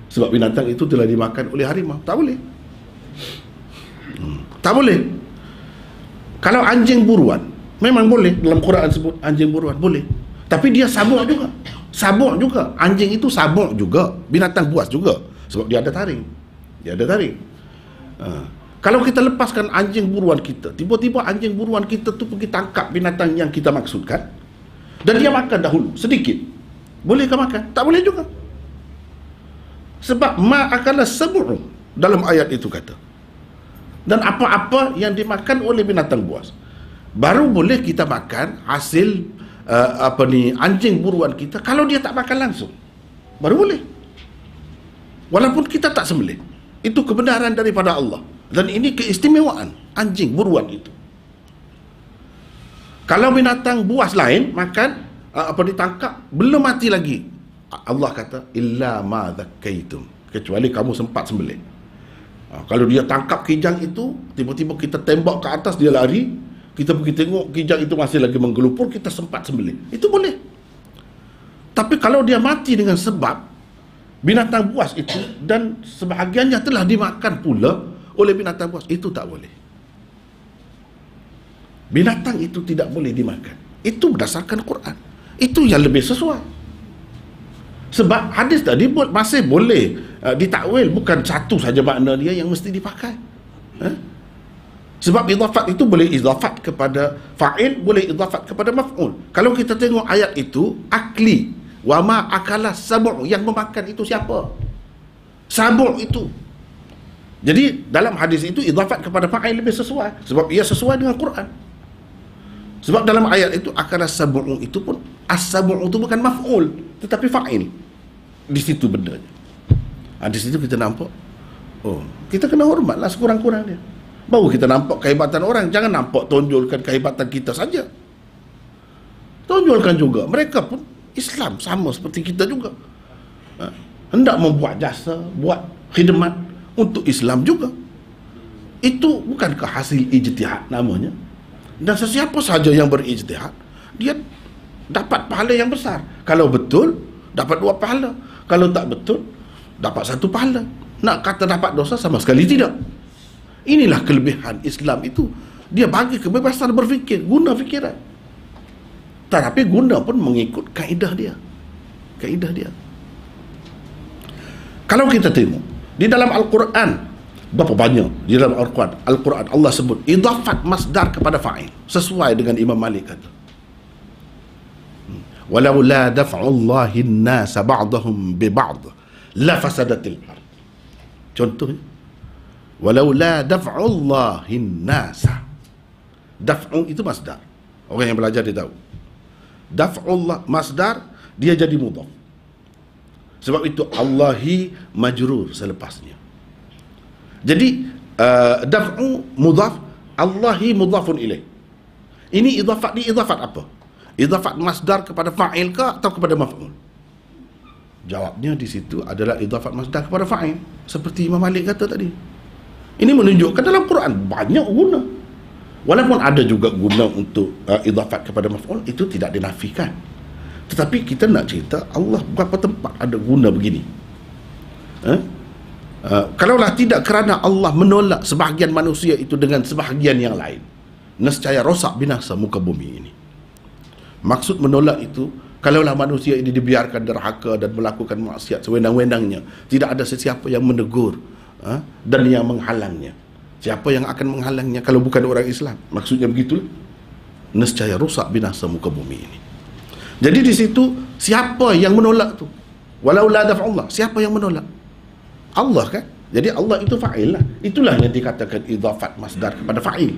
Sebab binatang itu telah dimakan oleh harimau. Tak boleh. Tak boleh. Kalau anjing buruan, memang boleh. Dalam Quran sebut anjing buruan, boleh. Tapi dia sabuk juga. Sabuk juga. Anjing itu sabuk juga. Binatang buas juga. Sebab dia ada taring. Kalau kita lepaskan anjing buruan kita, tiba-tiba anjing buruan kita tu pergi tangkap binatang yang kita maksudkan, dan dia makan dahulu sedikit, bolehkah makan? Tak boleh juga. Sebab ma akala sab'u dalam ayat itu kata. Dan apa-apa yang dimakan oleh binatang buas, baru boleh kita makan hasil anjing buruan kita. Kalau dia tak makan langsung, baru boleh. Walaupun kita tak sembelih. Itu kebenaran daripada Allah. Dan ini keistimewaan anjing buruan itu. Kalau binatang buas lain makan, ditangkap, belum mati lagi, Allah kata illa ma dhakkaitum, kecuali kamu sempat sembelih. Kalau dia tangkap kijang itu, tiba-tiba kita tembak ke atas, dia lari, kita pergi tengok kijang itu masih lagi menggelupur, kita sempat sembelih, itu boleh. Tapi kalau dia mati dengan sebab binatang buas itu, dan sebahagiannya telah dimakan pula oleh binatang buas, itu tak boleh. Binatang itu tidak boleh dimakan. Itu berdasarkan Quran. Itu yang lebih sesuai. Sebab hadis tadi masih boleh ditakwil, bukan satu saja makna dia yang mesti dipakai. Sebab idhafat itu boleh idhafat kepada fa'il, boleh idhafat kepada maf'ul. Kalau kita tengok ayat itu, akli, wa ma akala sab'u, yang memakan itu siapa? Sabuk itu. Jadi dalam hadis itu idafat kepada fa'il lebih sesuai sebab ia sesuai dengan Quran. Sebab dalam ayat itu akala sab'u itu pun as-sab'u itu bukan maf'ul tetapi fa'il. Di situ bendanya. Di situ kita nampak kita kena hormatlah sekurang-kurangnya. Baru kita nampak kehebatan orang, jangan nampak tonjolkan kehebatan kita saja. Tonjolkan juga mereka pun Islam sama seperti kita juga. Hendak membuat jasa, buat khidmat untuk Islam juga. Itu bukankah hasil ijtihad namanya? Dan sesiapa saja yang berijtihad, dia dapat pahala yang besar. Kalau betul, dapat 2 pahala. Kalau tak betul, dapat 1 pahala. Nak kata dapat dosa, sama sekali tidak. Inilah kelebihan Islam itu. Dia bagi kebebasan berfikir, guna fikiran. Tetapi guna pun mengikut kaedah dia. Kaedah dia. Kalau kita tengok di dalam Al-Quran, berapa banyak di dalam Al-Quran Allah sebut idafat masdar kepada fa'il sesuai dengan Imam Malik kata. Walau la daf'ullahi an-nasa ba'dahum bi ba'd la fasadatil ard. Contohnya, walau la daf'ullahi an-nasa. Daf'u itu masdar. Orang yang belajar dia tahu. Daf'ullah masdar, dia jadi mudhaf. Sebab itu Allahi majrur selepasnya. Jadi daf'u mudhaf, Allahi mudhafun ilaih. Ini idafat, di idafat apa? Idafat masdar kepada fa'il ke atau kepada maf'ul? Jawabnya di situ adalah idafat masdar kepada fa'il, seperti Imam Malik kata tadi. Ini menunjukkan dalam Quran banyak guna. Walaupun ada juga guna untuk idafat kepada maf'ul, itu tidak dinafikan. Tetapi kita nak cerita Allah berapa tempat ada guna begini. Kalaulah tidak kerana Allah menolak sebahagian manusia itu dengan sebahagian yang lain, nescaya rosak binasa muka bumi ini. Maksud menolak itu, kalaulah manusia ini dibiarkan derhaka dan melakukan maksiat sewenang-wenangnya, tidak ada sesiapa yang menegur dan yang menghalangnya. Siapa yang akan menghalangnya kalau bukan orang Islam? Maksudnya begitulah. Nescaya rusak binasa muka bumi ini. Jadi di situ siapa yang menolak tu? Walau la daf'ullah, siapa yang menolak? Allah kan? Jadi Allah itu fa'il lah. Itulah yang dikatakan idafat masdar kepada fa'il.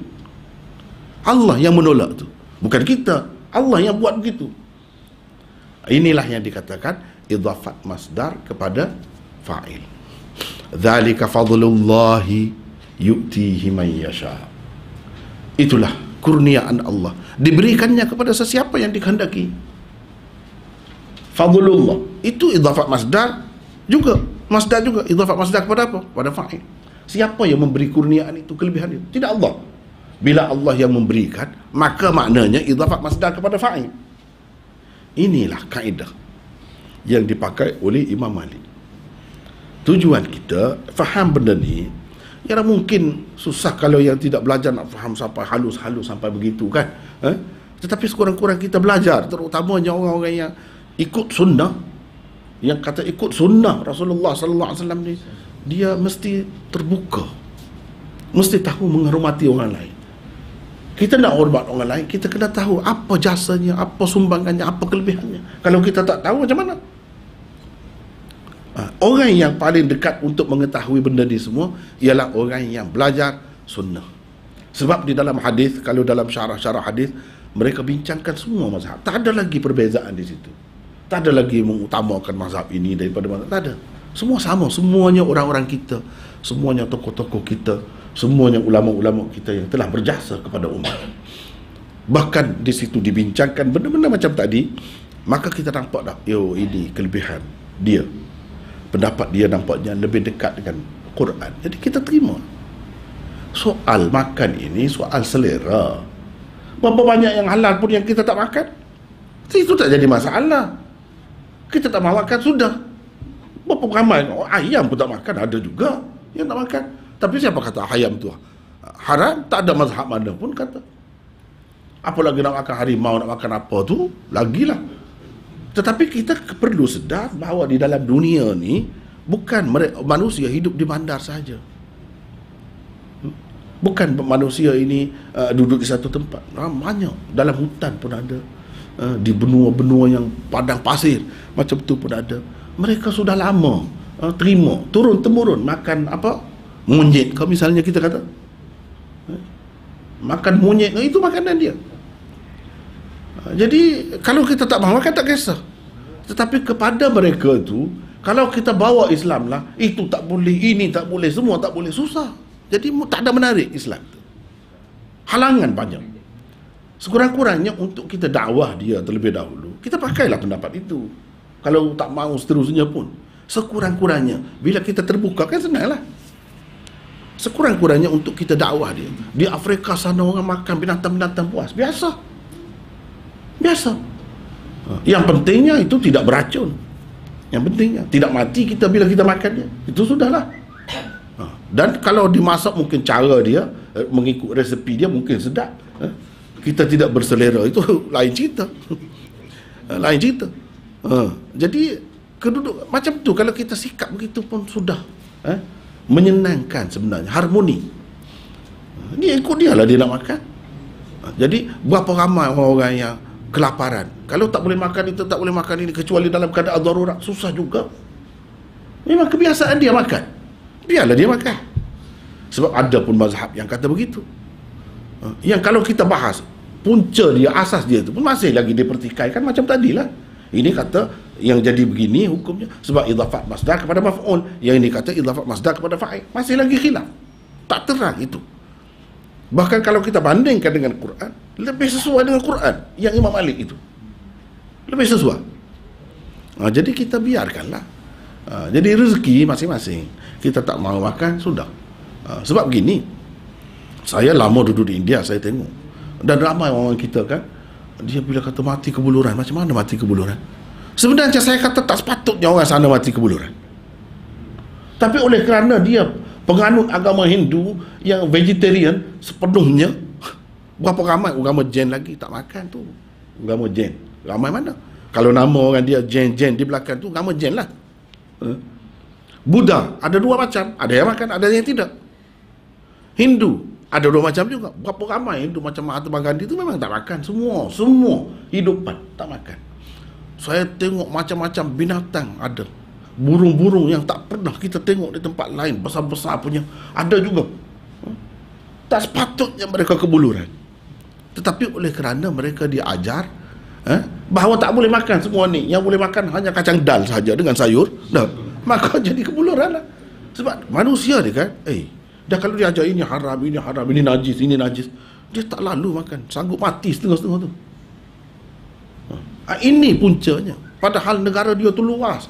Allah yang menolak tu, bukan kita. Allah yang buat begitu. Inilah yang dikatakan idafat masdar kepada fa'il. Dzalika fadlullahi yu'tihi man yasha. Itulah kurniaan Allah, diberikannya kepada sesiapa yang dikehendaki. Fadlullah itu idafat masdar juga, masdar juga idafat masdar kepada apa? Pada fa'il. Siapa yang memberi kurniaan itu, kelebihan itu? Tidak Allah. Bila Allah yang memberikan, maka maknanya idafat masdar kepada fa'il. Inilah kaedah yang dipakai oleh Imam Malik. Tujuan kita faham benda ni, ya mungkin susah kalau yang tidak belajar nak faham sampai halus-halus sampai begitu kan. Tetapi sekurang-kurang kita belajar, terutamanya orang-orang yang ikut sunnah, yang kata ikut sunnah Rasulullah sallallahu alaihi wasallam ni, dia mesti terbuka, mesti tahu menghormati orang lain. Kita nak hormat orang lain, kita kena tahu apa jasanya, apa sumbangannya, apa kelebihannya. Kalau kita tak tahu, macam mana? Orang yang paling dekat untuk mengetahui benda ni semua ialah orang yang belajar sunnah. Sebab di dalam hadis, kalau dalam syarah-syarah hadis, mereka bincangkan semua mazhab. Tak ada lagi perbezaan di situ. Tak ada lagi mengutamakan mazhab ini daripada mazhab. Tak ada. Semua sama. Semuanya orang-orang kita. Semuanya tokoh-tokoh kita. Semuanya ulama-ulama kita yang telah berjasa kepada umat. Bahkan di situ dibincangkan benda-benda macam tadi, maka kita nampak dah, ini kelebihan dia. Pendapat dia nampaknya lebih dekat dengan Quran. Jadi kita terima. Soal makan ini soal selera. Berapa banyak yang halal pun yang kita tak makan, itu tak jadi masalah. Kita tak makan, sudah. Berapa ramai ayam pun tak makan, ada juga yang tak makan. Tapi siapa kata ayam tu haram? Tak ada mazhab mana pun kata. Apalagi nak makan harimau, nak makan apa tu, lagilah. Tetapi kita perlu sedar bahawa di dalam dunia ni bukan manusia hidup di bandar saja. Bukan manusia ini duduk di satu tempat. Banyak dalam hutan pun ada, di benua-benua yang padang pasir macam tu pun ada. Mereka sudah lama terima turun temurun makan apa, monyet kalau misalnya kita kata, makan monyet itu makanan dia. Jadi kalau kita tak mahu makan tak kisah, tetapi kepada mereka itu kalau kita bawa Islam lah, itu tak boleh, ini tak boleh, semua tak boleh, susah. Jadi tak ada menarik Islam, halangan banyak. Sekurang-kurangnya untuk kita dakwah dia terlebih dahulu, kita pakailah pendapat itu. Kalau tak mahu seterusnya pun, sekurang-kurangnya bila kita terbuka kan senanglah. Sekurang-kurangnya untuk kita dakwah dia. Di Afrika sana orang makan binatang-binatang buas, biasa. Yang pentingnya itu tidak beracun. Yang pentingnya tidak mati kita bila kita makan dia, itu sudahlah. Dan kalau dimasak mungkin cara dia mengikut resepi dia mungkin sedap. Kita tidak berselera, itu lain cerita. Lain cerita. Jadi keduduk macam tu, kalau kita sikap begitu pun sudah menyenangkan sebenarnya, harmoni. Dia ikut dia lah dia nak makan. Jadi berapa ramai orang-orang yang kelaparan, kalau tak boleh makan itu, tak boleh makan ini, kecuali dalam keadaan darurat, susah juga. Memang kebiasaan dia makan, biarlah dia makan. Sebab ada pun mazhab yang kata begitu, yang kalau kita bahas punca dia, asas dia itu pun masih lagi dipertikaikan macam tadilah. Ini kata yang jadi begini hukumnya sebab idhafat masdar kepada maf'ul, yang ini kata idhafat masdar kepada fa'il, masih lagi khilaf, tak terang itu. Bahkan kalau kita bandingkan dengan Quran, lebih sesuai dengan Quran yang Imam Malik itu, lebih sesuai. Jadi kita biarkanlah. Jadi rezeki masing-masing, kita tak mahu makan, sudah. Sebab begini, saya lama duduk di India, saya tengok, dan ramai orang kita kan, dia bila kata mati kebuluran, macam mana mati kebuluran? Sebenarnya saya kata tak sepatutnya orang sana mati kebuluran, tapi oleh kerana dia penganut agama Hindu yang vegetarian sepenuhnya, berapa ramai agama Jain lagi tak makan tu. Agama Jain ramai mana? Kalau nama orang dia Jain di belakang tu, agama Jain lah. Buddha ada dua macam, ada yang makan, ada yang tidak. Hindu ada dua macam juga. Berapa ramai Hindu macam Mahatma Gandhi tu memang tak makan, semua hidupan tak makan. Saya tengok macam-macam binatang ada, burung-burung yang tak pernah kita tengok di tempat lain, besar-besar punya ada juga. Tak sepatutnya mereka kebuluran, tetapi oleh kerana mereka diajar bahawa tak boleh makan semua ni, yang boleh makan hanya kacang dal saja dengan sayur, maka jadi kebuluran lah. Sebab manusia dia kan, dah kalau dia ajar ini haram, ini najis, dia tak lalu makan, sanggup mati setengah-setengah tu. Ini puncanya. Padahal negara dia tu luas,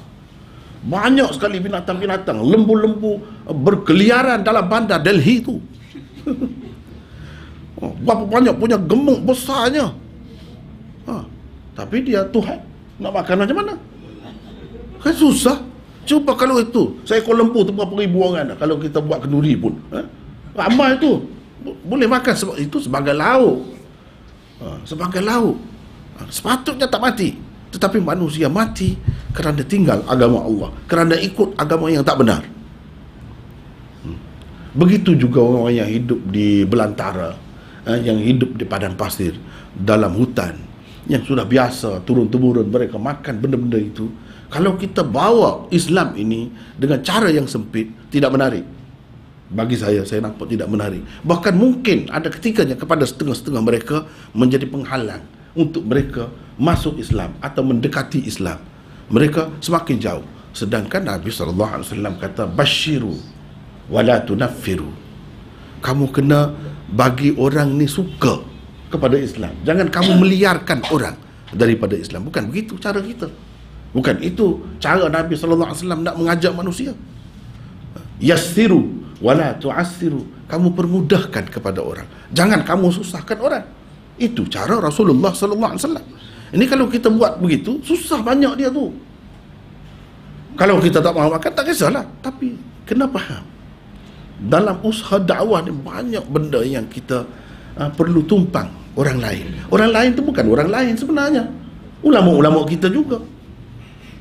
banyak sekali binatang-binatang, lembu-lembu berkeliaran dalam bandar Delhi tu. Berapa banyak punya gemuk besarnya. Tapi dia Tuhan, nak makan macam mana? Kan susah. Cuba kalau itu seekor lembu tu berapa ribu orang dah, kalau kita buat kenduri pun ramai tu boleh makan, sebab itu sebagai lauk. Sebagai lauk sepatutnya tak mati, tetapi manusia mati kerana tinggal agama Allah, kerana ikut agama yang tak benar. Begitu juga orang yang hidup di belantara, yang hidup di padang pasir, dalam hutan, yang sudah biasa turun-temurun mereka makan benda-benda itu. Kalau kita bawa Islam ini dengan cara yang sempit, tidak menarik. Bagi saya nampak tidak menarik. Bahkan mungkin ada ketikanya kepada setengah-setengah mereka menjadi penghalang untuk mereka masuk Islam atau mendekati Islam. Mereka semakin jauh. Sedangkan Nabi SAW kata, basyiru wala tunaffiru. Kamu kena bagi orang ni suka kepada Islam, jangan kamu meliarkan orang daripada Islam. Bukan begitu cara kita, bukan itu cara Nabi SAW nak mengajak manusia. Yassiru wala tu'assiru, kamu permudahkan kepada orang, jangan kamu susahkan orang. Itu cara Rasulullah SAW. Ini kalau kita buat begitu, susah banyak dia tu. Kalau kita tak mahu makan, tak kisahlah, tapi kena faham, dalam usaha dakwah ni banyak benda yang kita perlu tumpang orang lain. Orang lain tu bukan orang lain sebenarnya, ulama-ulama kita juga.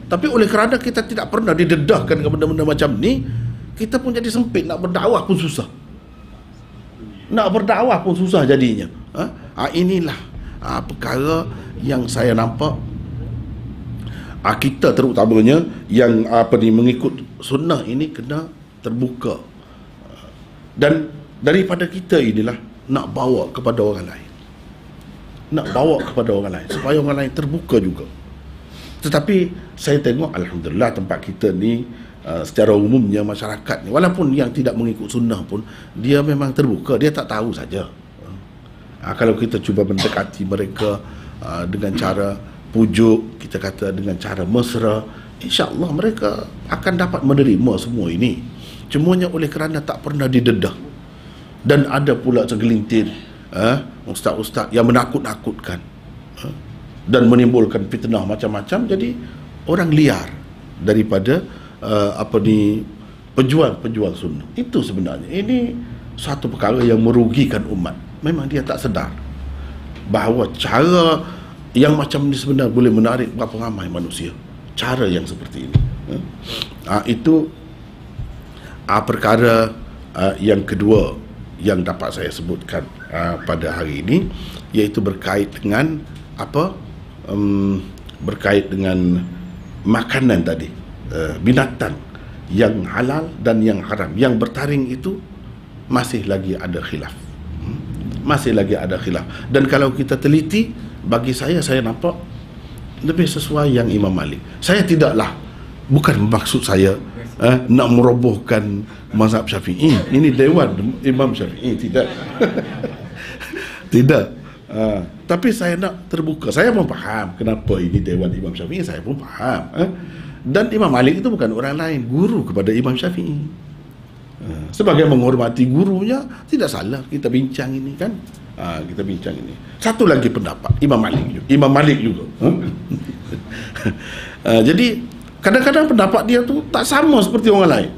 Tapi oleh kerana kita tidak pernah didedahkan ke benda-benda macam ni, kita pun jadi sempit, nak berdakwah pun susah. Nak berdakwah pun susah jadinya. Inilah perkara yang saya nampak kita terutamanya yang mengikut sunnah ini kena terbuka, dan daripada kita inilah nak bawa kepada orang lain, supaya orang lain terbuka juga. Tetapi saya tengok alhamdulillah tempat kita ni secara umumnya masyarakat ni, walaupun yang tidak mengikut sunnah pun, dia memang terbuka, dia tak tahu saja. Kalau kita cuba mendekati mereka dengan cara pujuk, kita kata dengan cara mesra, insya-Allah mereka akan dapat menerima semua ini. Cumanya oleh kerana tak pernah didedah, dan ada pula segelintir ustaz-ustaz yang menakut-nakutkan dan menimbulkan fitnah macam-macam, jadi orang liar daripada pejuang-pejuang sunnah. Itu sebenarnya ini satu perkara yang merugikan umat. Memang dia tak sedar bahawa cara yang macam ni sebenarnya boleh menarik berapa ramai manusia, cara yang seperti ini. Itu perkara yang kedua yang dapat saya sebutkan pada hari ini, iaitu berkait dengan berkait dengan makanan tadi, binatang yang halal dan yang haram, yang bertaring itu masih lagi ada khilaf. Dan kalau kita teliti, bagi saya nampak lebih sesuai yang Imam Malik. Saya bukan maksud saya nak merobohkan mazhab Syafi'i. Ini dewan Imam Syafi'i, tidak. Tidak. Tapi saya nak terbuka. Saya pun faham kenapa ini dewan Imam Syafi'i, saya pun faham. Dan Imam Malik itu bukan orang lain, guru kepada Imam Syafi'i. Sebagai menghormati gurunya, tidak salah kita bincang ini kan. Kita bincang ini. Satu lagi pendapat Imam Malik juga. Jadi kadang-kadang pendapat dia tu tak sama seperti orang lain.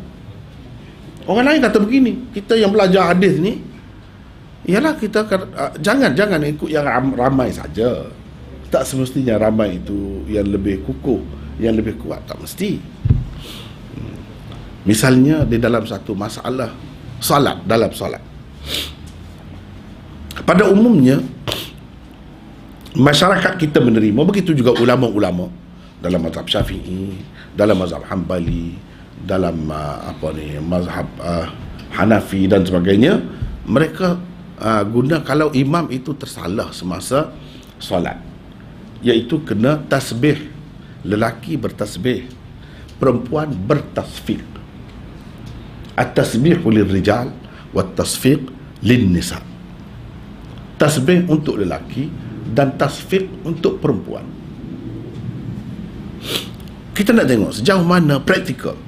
Orang lain kata begini, kita yang belajar hadis ni, ialah kita jangan ikut yang ramai saja. Tak semestinya ramai itu yang lebih kukuh, yang lebih kuat, tak mesti. Misalnya di dalam satu masalah dalam solat, pada umumnya masyarakat kita menerima, begitu juga ulama-ulama dalam mazhab Syafi'i, dalam mazhab Hambali, dalam mazhab Hanafi dan sebagainya, mereka guna kalau imam itu tersalah semasa solat, iaitu kena tasbih. Lelaki bertasbih, perempuan bertasfiq. At-tasbihu lirrijal wat-tasfiq lin-nisa. Tasbih untuk lelaki dan tasfiq untuk perempuan. Kita nak tengok sejauh mana praktikal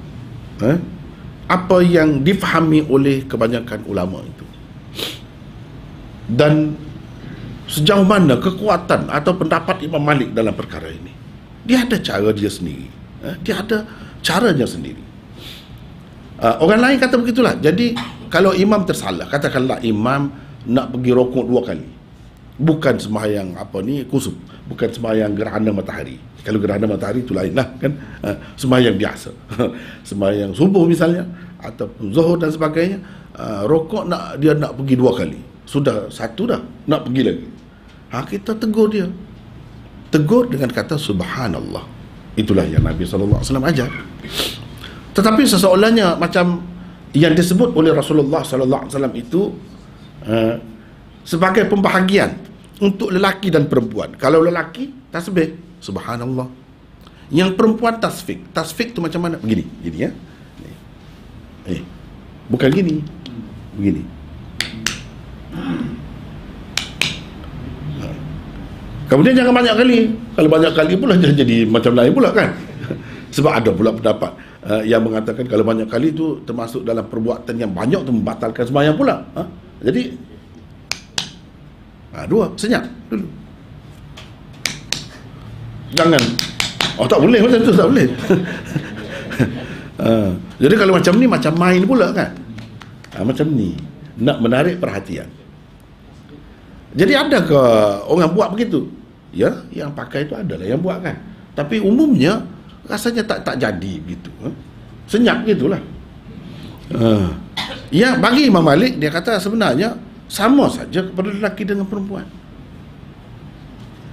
apa yang difahami oleh kebanyakan ulama itu, dan sejauh mana kekuatan atau pendapat Imam Malik dalam perkara ini. Dia ada cara dia sendiri, dia ada caranya sendiri. Orang lain kata begitulah. Jadi kalau imam tersalah, katakanlah imam nak pergi rokok 2 kali, bukan sembahyang kusuf, bukan sembahyang gerhana matahari. Kalau gerhana matahari itu lain lah kan, sembahyang biasa. Sembahyang subuh misalnya, ataupun zuhur dan sebagainya, rokok dia nak pergi 2 kali, sudah 1 dah, nak pergi lagi. Kita tegur dia, tegur dengan kata subhanallah. Itulah yang Nabi SAW ajar. Tetapi seseolahnya macam yang disebut oleh Rasulullah SAW itu sebagai pembahagian untuk lelaki dan perempuan. Kalau lelaki tasbih subhanallah, yang perempuan tasfik. Tasfik tu macam mana? Begini, gini ya. Bukan gini, begini. Kemudian jangan banyak kali. Kalau banyak kali pula jadi macam lain pula kan. Sebab ada pula pendapat yang mengatakan kalau banyak kali itu termasuk dalam perbuatan yang banyak tu membatalkan sembahyang pula. Jadi 2 senyap dulu. Jangan tak boleh macam tu, tak boleh. Jadi kalau macam ni macam main pula kan. Macam ni nak menarik perhatian. Jadi adakah orang buat begitu? Ya, yang pakai itu adalah yang buat kan. Tapi umumnya rasanya tak jadi begitu. Senyap gitulah. Ya, bagi Imam Malik, dia kata sebenarnya sama saja kepada lelaki dengan perempuan.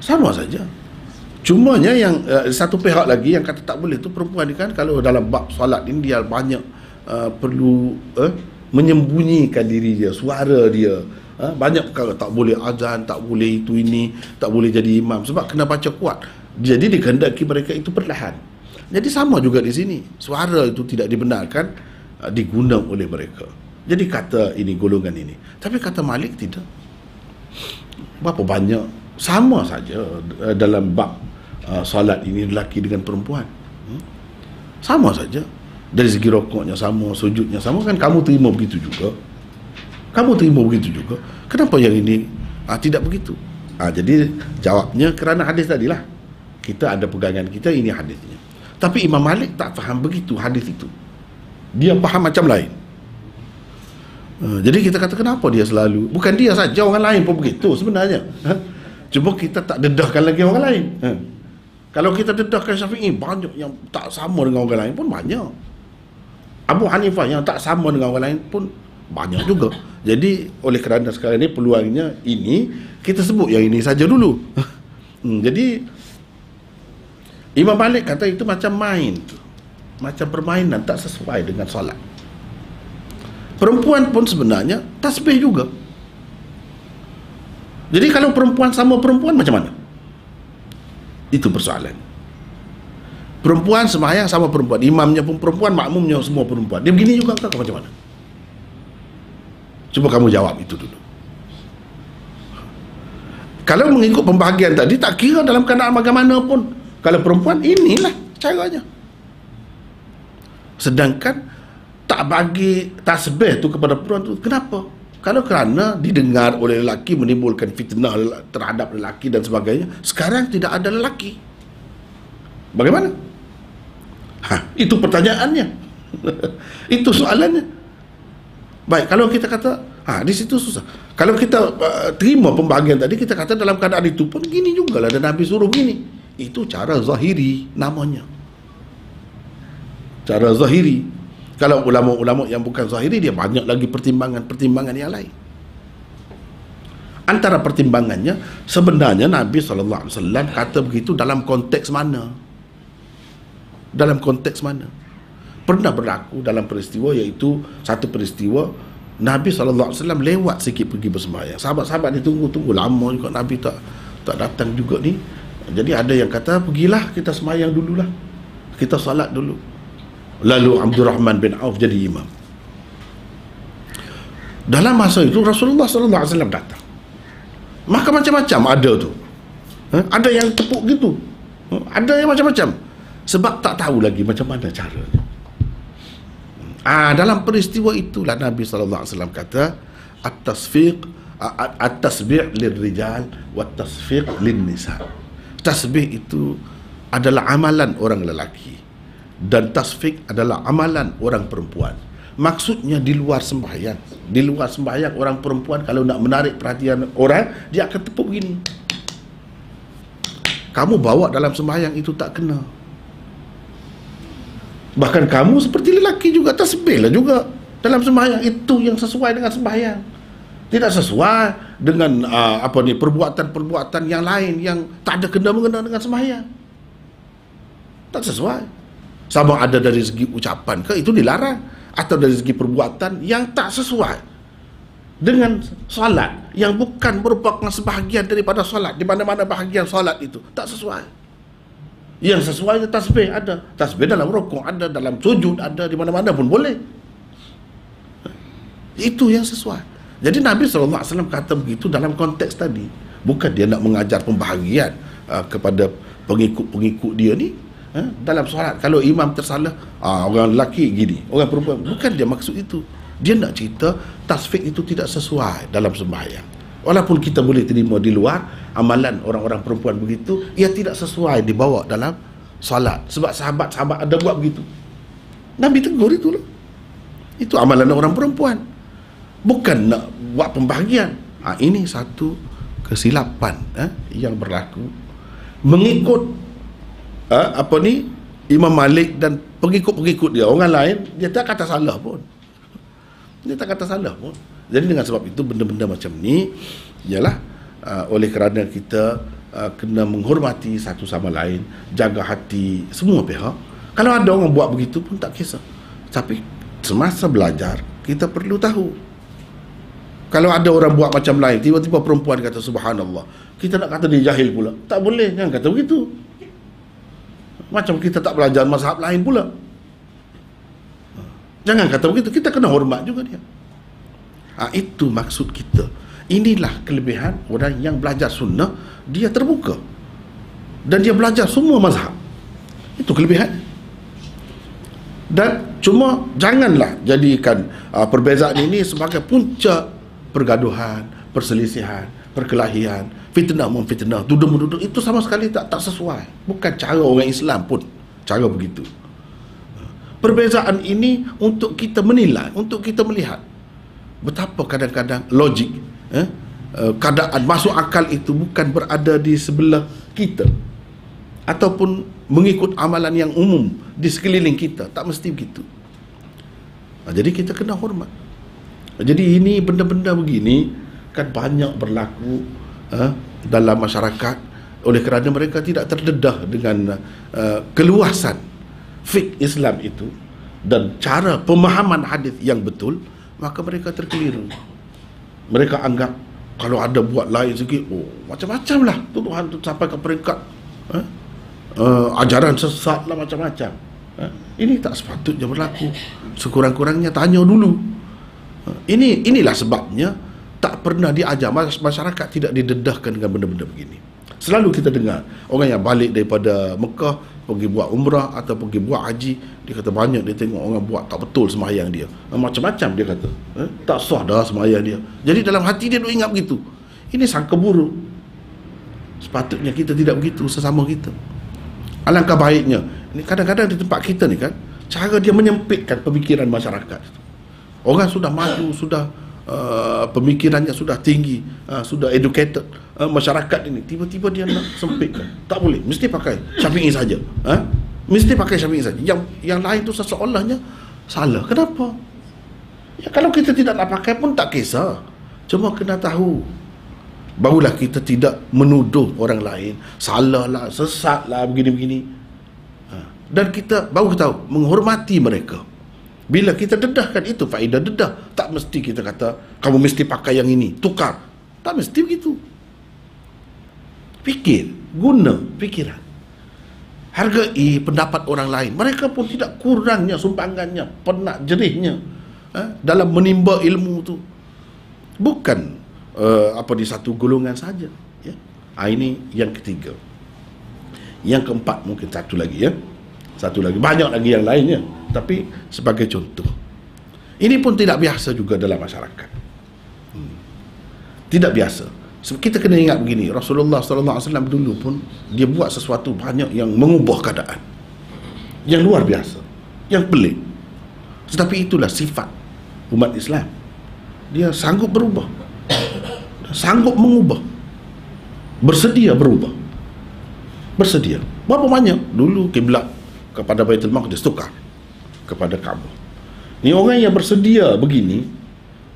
Sama saja. Cumanya yang satu pihak lagi yang kata tak boleh tu perempuan ni kan, kalau dalam bab solat ini dia banyak perlu menyembunyikan diri dia, suara dia. Banyak perkara tak boleh azan, tak boleh itu ini, tak boleh jadi imam sebab kena baca kuat. Jadi dikehendaki mereka itu perlahan. Jadi sama juga di sini. Suara itu tidak dibenarkan diguna oleh mereka. Jadi kata ini golongan ini. Tapi kata Malik tidak. Berapa banyak sama saja dalam bab solat ini lelaki dengan perempuan. Sama saja. Dari segi rokoknya sama, sujudnya sama, kan kamu terima begitu juga. Kamu terima begitu juga. Kenapa yang ini tidak begitu? Jadi jawabnya kerana hadis tadilah. Kita ada pegangan kita, ini hadisnya. Tapi Imam Malik tak faham begitu hadis itu. Dia faham macam lain. Jadi kita kata kenapa dia selalu, bukan dia saja, orang lain pun begitu sebenarnya. Cuma kita tak dedahkan lagi orang lain. Kalau kita dedahkan Syafi'i, banyak yang tak sama dengan orang lain pun banyak. Abu Hanifah yang tak sama dengan orang lain pun banyak juga. Jadi oleh kerana sekarang ni peluangnya ini, kita sebut yang ini saja dulu. Jadi Imam Malik kata itu macam main, macam permainan, tak sesuai dengan solat. Perempuan pun sebenarnya tasbih juga. Jadi kalau perempuan sama perempuan macam mana? Itu persoalan. Perempuan sembahyang sama perempuan, imamnya pun perempuan, makmumnya semua perempuan. Dia begini juga kau macam mana? Cuba kamu jawab itu dulu. Kalau mengikut pembahagian tadi, tak kira dalam keadaan bagaimana pun, kalau perempuan, inilah caranya. Sedangkan tak bagi tasbih tu kepada perempuan tu, kenapa? Kalau kerana didengar oleh lelaki menimbulkan fitnah terhadap lelaki dan sebagainya. Sekarang tidak ada lelaki. Bagaimana? Itu pertanyaannya. Itu soalannya. Baik, kalau kita kata di situ susah. Kalau kita terima pembahagian tadi, kita kata dalam keadaan itu pun gini jugalah, dan Nabi suruh gini. Itu cara zahiri namanya. Cara zahiri. Kalau ulama-ulama yang bukan zahiri, dia banyak lagi pertimbangan-pertimbangan yang lain. Antara pertimbangannya, sebenarnya Nabi SAW kata begitu dalam konteks mana? Dalam konteks mana? Pernah berlaku dalam peristiwa, iaitu satu peristiwa Nabi SAW lewat sikit pergi bersembahyang. Sahabat-sahabat ni tunggu lama juga, Nabi tak datang juga ni. Jadi ada yang kata, pergilah kita sembahyang dululah, kita salat dulu. Lalu Abdurrahman bin Auf jadi imam. Dalam masa itu Rasulullah SAW datang. Maka macam-macam ada tu. Ada yang tepuk gitu. Ada yang macam-macam. Sebab tak tahu lagi macam mana caranya. Dalam peristiwa itulah Nabi SAW kata, at-tasbih lirrijal wa tasfiq lin-nisa. Tasbih itu adalah amalan orang lelaki, dan tasfik adalah amalan orang perempuan. Maksudnya di luar sembahyang. Di luar sembahyang, orang perempuan kalau nak menarik perhatian orang, dia akan tepuk begini. Kamu bawa dalam sembahyang itu tak kena. Bahkan kamu seperti lelaki juga, tasbihlah juga dalam sembahyang. Itu yang sesuai dengan sembahyang. Tidak sesuai dengan perbuatan-perbuatan yang lain yang tak ada kena-mengena dengan sembahyang. Tak sesuai. Sama ada dari segi ucapan ke, itu dilarang, atau dari segi perbuatan yang tak sesuai dengan solat, yang bukan merupakan sebahagian daripada solat. Di mana-mana bahagian solat itu tak sesuai. Yang sesuai tasbih ada. Tasbih dalam rukuk ada, dalam sujud ada, di mana-mana pun boleh. Itu yang sesuai. Jadi Nabi SAW kata begitu dalam konteks tadi. Bukan dia nak mengajar pembahagian kepada pengikut-pengikut dia ni. Dalam solat, kalau imam tersalah, orang lelaki gini, orang perempuan, bukan dia maksud itu. Dia nak cerita tasfik itu tidak sesuai dalam sembahyang. Walaupun kita boleh terima di luar, amalan orang-orang perempuan begitu, ia tidak sesuai dibawa dalam solat. Sebab sahabat-sahabat ada buat begitu. Nabi tegur itu lah. Itu amalan orang perempuan, bukan nak buat pembahagian. Ini satu kesilapan yang berlaku mengikut Imam Malik dan pengikut-pengikut dia. Orang lain dia tak kata salah pun. Dia tak kata salah pun. Jadi dengan sebab itu benda-benda macam ni ialah oleh kerana kita kena menghormati satu sama lain, jaga hati semua pihak. Kalau ada orang buat begitu pun tak kisah. Tapi semasa belajar, kita perlu tahu. Kalau ada orang buat macam lain, tiba-tiba perempuan kata subhanallah, kita nak kata dia jahil pula. Tak boleh, jangan kata begitu. Macam kita tak belajar mazhab lain pula. Jangan kata begitu, kita kena hormat juga dia. Itu maksud kita. Inilah kelebihan orang yang belajar sunnah, dia terbuka. Dan dia belajar semua mazhab. Itu kelebihan. Dan cuma janganlah jadikan perbezaan ini sebagai punca pergaduhan, perselisihan, perkelahian, fitnah memfitnah, tuduh-menuduh. Itu sama sekali tak sesuai. Bukan cara orang Islam pun cara begitu. Perbezaan ini untuk kita menilai, untuk kita melihat betapa kadang-kadang logik, keadaan masuk akal itu bukan berada di sebelah kita ataupun mengikut amalan yang umum di sekeliling kita. Tak mesti begitu. Jadi kita kena hormat. Jadi ini benda-benda begini kan banyak berlaku dalam masyarakat oleh kerana mereka tidak terdedah dengan keluasan fiqh Islam itu dan cara pemahaman hadis yang betul, maka mereka terkeliru. Mereka anggap kalau ada buat lain sikit, macam-macam lah tuduhan tu sampai ke peringkat ajaran sesat lah macam-macam. Ini tak sepatutnya berlaku. Sekurang-kurangnya tanya dulu. Inilah sebabnya tak pernah diajar, masyarakat tidak didedahkan dengan benda-benda begini. Selalu kita dengar orang yang balik daripada Mekah pergi buat umrah atau pergi buat haji, dia kata banyak dia tengok orang buat tak betul sembahyang dia, macam-macam dia kata, tak sah dah sembahyang dia. Jadi dalam hati dia duk ingat begitu. Ini sangka buruk. Sepatutnya kita tidak begitu sesama kita. Alangkah baiknya, ini kadang-kadang di tempat kita ni kan, cara dia menyempitkan pemikiran masyarakat. Orang sudah maju, sudah pemikirannya sudah tinggi, sudah educated, masyarakat ini tiba-tiba dia nak sempitkan. Tak boleh, mesti pakai Syafi'i saja. Mesti pakai Syafi'i saja. Yang lain tu seseolahnya salah. Kenapa? Ya, kalau kita tidak nak pakai pun tak kisah. Cuma kena tahu. Barulah kita tidak menuduh orang lain salah lah, sesat lah, begini-begini. Dan kita baru tahu menghormati mereka. Bila kita dedahkan itu faedah dedah. Tak mesti kita kata kamu mesti pakai yang ini, tukar. Tak mesti begitu. Fikir, guna fikiran. Hargai pendapat orang lain. Mereka pun tidak kurangnya sumbangannya, penak jerihnya dalam menimba ilmu tu. Bukan di satu golongan saja. Ya. Ini yang ketiga. Yang keempat mungkin satu lagi ya. Satu lagi, banyak lagi yang lainnya. Tapi sebagai contoh, ini pun tidak biasa juga dalam masyarakat. Tidak biasa. Kita kena ingat begini, Rasulullah SAW dulu pun dia buat sesuatu banyak yang mengubah keadaan, yang luar biasa, yang pelik. Tetapi itulah sifat umat Islam. Dia sanggup berubah, sanggup mengubah, bersedia berubah, bersedia. Berapa banyak dulu kiblat kepada Baitul Maqdis tukar kepada Kaabah. Ni orang yang bersedia begini,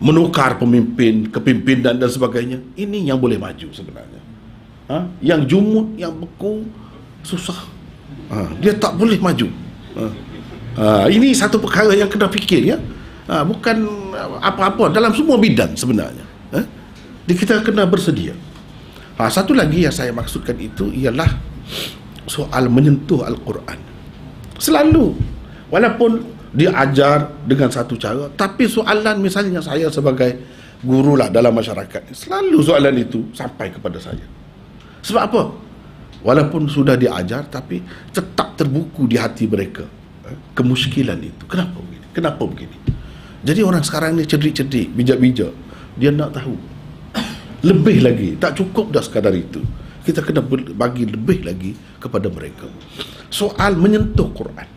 menukar pemimpin, kepimpinan dan sebagainya, ini yang boleh maju sebenarnya. Yang jumud, yang beku, susah. Dia tak boleh maju. Ini satu perkara yang kena fikir ya. Bukan apa-apa dalam semua bidang sebenarnya. Kita kena bersedia. Satu lagi yang saya maksudkan itu ialah soal menyentuh Al-Quran. Selalu, walaupun dia ajar dengan satu cara, tapi soalan misalnya saya sebagai guru lah dalam masyarakat, selalu soalan itu sampai kepada saya. Sebab apa? Walaupun sudah diajar, tapi tetap terbuku di hati mereka kemusykilan itu. Kenapa begini? Kenapa begini? Jadi orang sekarang ni cerdik-cerdik, bijak-bijak. Dia nak tahu lebih lagi. Tak cukup dah sekadar itu. Kita kena bagi lebih lagi kepada mereka. Soal menyentuh Quran.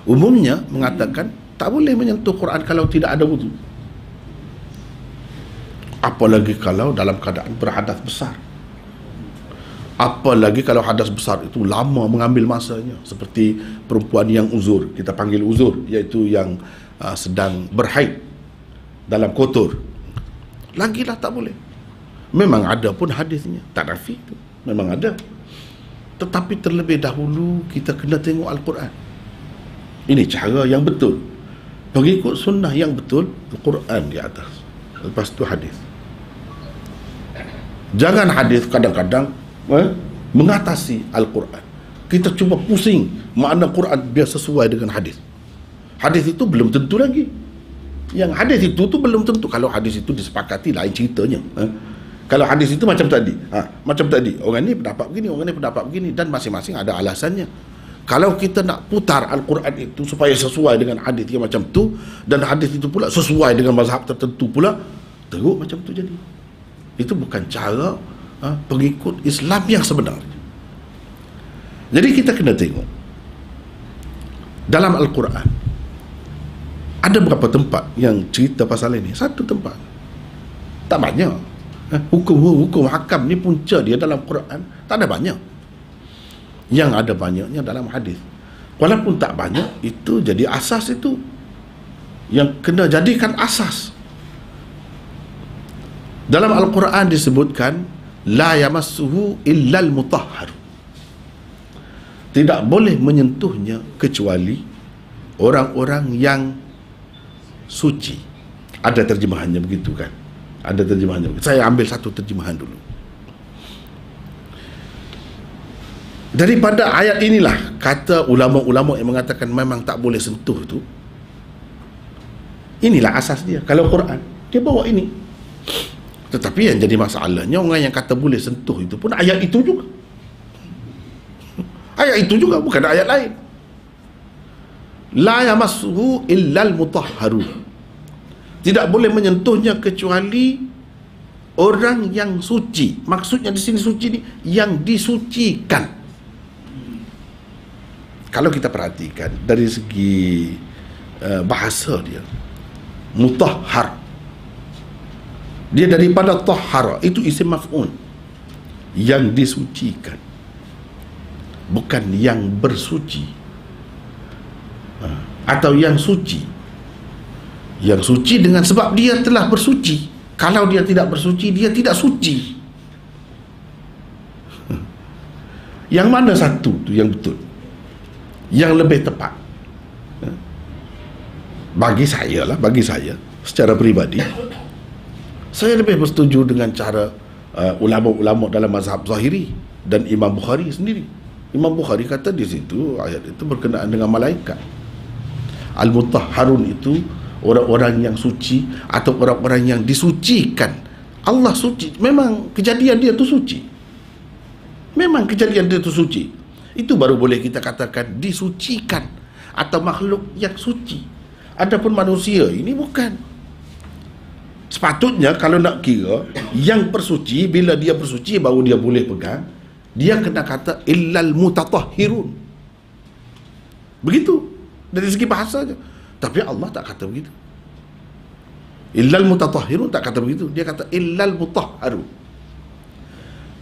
Umumnya mengatakan tak boleh menyentuh Quran kalau tidak ada wudu. Apalagi kalau dalam keadaan berhadas besar. Apalagi kalau hadas besar itu lama mengambil masanya. Seperti perempuan yang uzur, kita panggil uzur, iaitu yang sedang berhaid dalam kotor. Lagilah tak boleh. Memang ada pun hadisnya, tak nafi itu. Memang ada. Tetapi terlebih dahulu kita kena tengok Al-Quran. Ini cara yang betul. Pengikut sunnah yang betul, Al-Quran di atas. Lepas tu hadis. Jangan hadis kadang-kadang mengatasi Al-Quran. Kita cuba pusing makna Quran biar sesuai dengan hadis. Hadis itu belum tentu lagi. Yang hadis itu tu belum tentu. Kalau hadis itu disepakati lain ceritanya. Kalau hadis itu macam tadi, macam tadi, orang ni pendapat begini, orang ni pendapat begini, dan masing-masing ada alasannya. Kalau kita nak putar Al-Quran itu supaya sesuai dengan hadis yang macam tu, dan hadis itu pula sesuai dengan mazhab tertentu pula, teruk macam tu jadi. Itu bukan cara pengikut Islam yang sebenarnya. Jadi kita kena tengok dalam Al-Quran ada berapa tempat yang cerita pasal ini. Satu tempat, tak banyak. Hukum hakam ni punca dia dalam Quran tak ada banyak. Yang ada banyaknya dalam hadis. Walaupun tak banyak, itu jadi asas, itu yang kena jadikan asas. Dalam Al-Quran disebutkan la yamassuhu illal mutahhar. Tidak boleh menyentuhnya kecuali orang-orang yang suci. Ada terjemahannya begitu kan? Ada terjemahannya. Saya ambil satu terjemahan dulu. Daripada ayat inilah kata ulama-ulama yang mengatakan memang tak boleh sentuh tu. Inilah asas dia. Kalau Quran, dia bawa ini. Tetapi yang jadi masalahnya, orang yang kata boleh sentuh itu pun ayat itu juga. Ayat itu juga, bukan ayat lain. La yamassuhu illal mutahharun. Tidak boleh menyentuhnya kecuali orang yang suci. Maksudnya di sini suci ni yang disucikan. Kalau kita perhatikan dari segi bahasa dia, mutahhar, dia daripada tahhara, itu isim maf'ul, yang disucikan, bukan yang bersuci atau yang suci. Yang suci dengan sebab dia telah bersuci. Kalau dia tidak bersuci, dia tidak suci. Yang mana satu tu yang betul, yang lebih tepat? Bagi saya lah, bagi saya secara peribadi, saya lebih bersetuju dengan cara ulama-ulama dalam mazhab Zahiri dan Imam Bukhari sendiri. Imam Bukhari kata di situ ayat itu berkenaan dengan malaikat. Al-Mutahharun itu orang-orang yang suci atau orang-orang yang disucikan. Allah suci. Memang kejadian dia tu suci. Memang kejadian dia tu suci. Itu baru boleh kita katakan disucikan atau makhluk yang suci. Adapun manusia ini bukan. Sepatutnya kalau nak kira yang bersuci, bila dia bersuci baru dia boleh pegang, dia kena kata illal mutatahhirun. Begitu dari segi bahasa saja. Tapi Allah tak kata begitu. Illal mutatahhirun tak kata begitu. Dia kata illal mutahharu.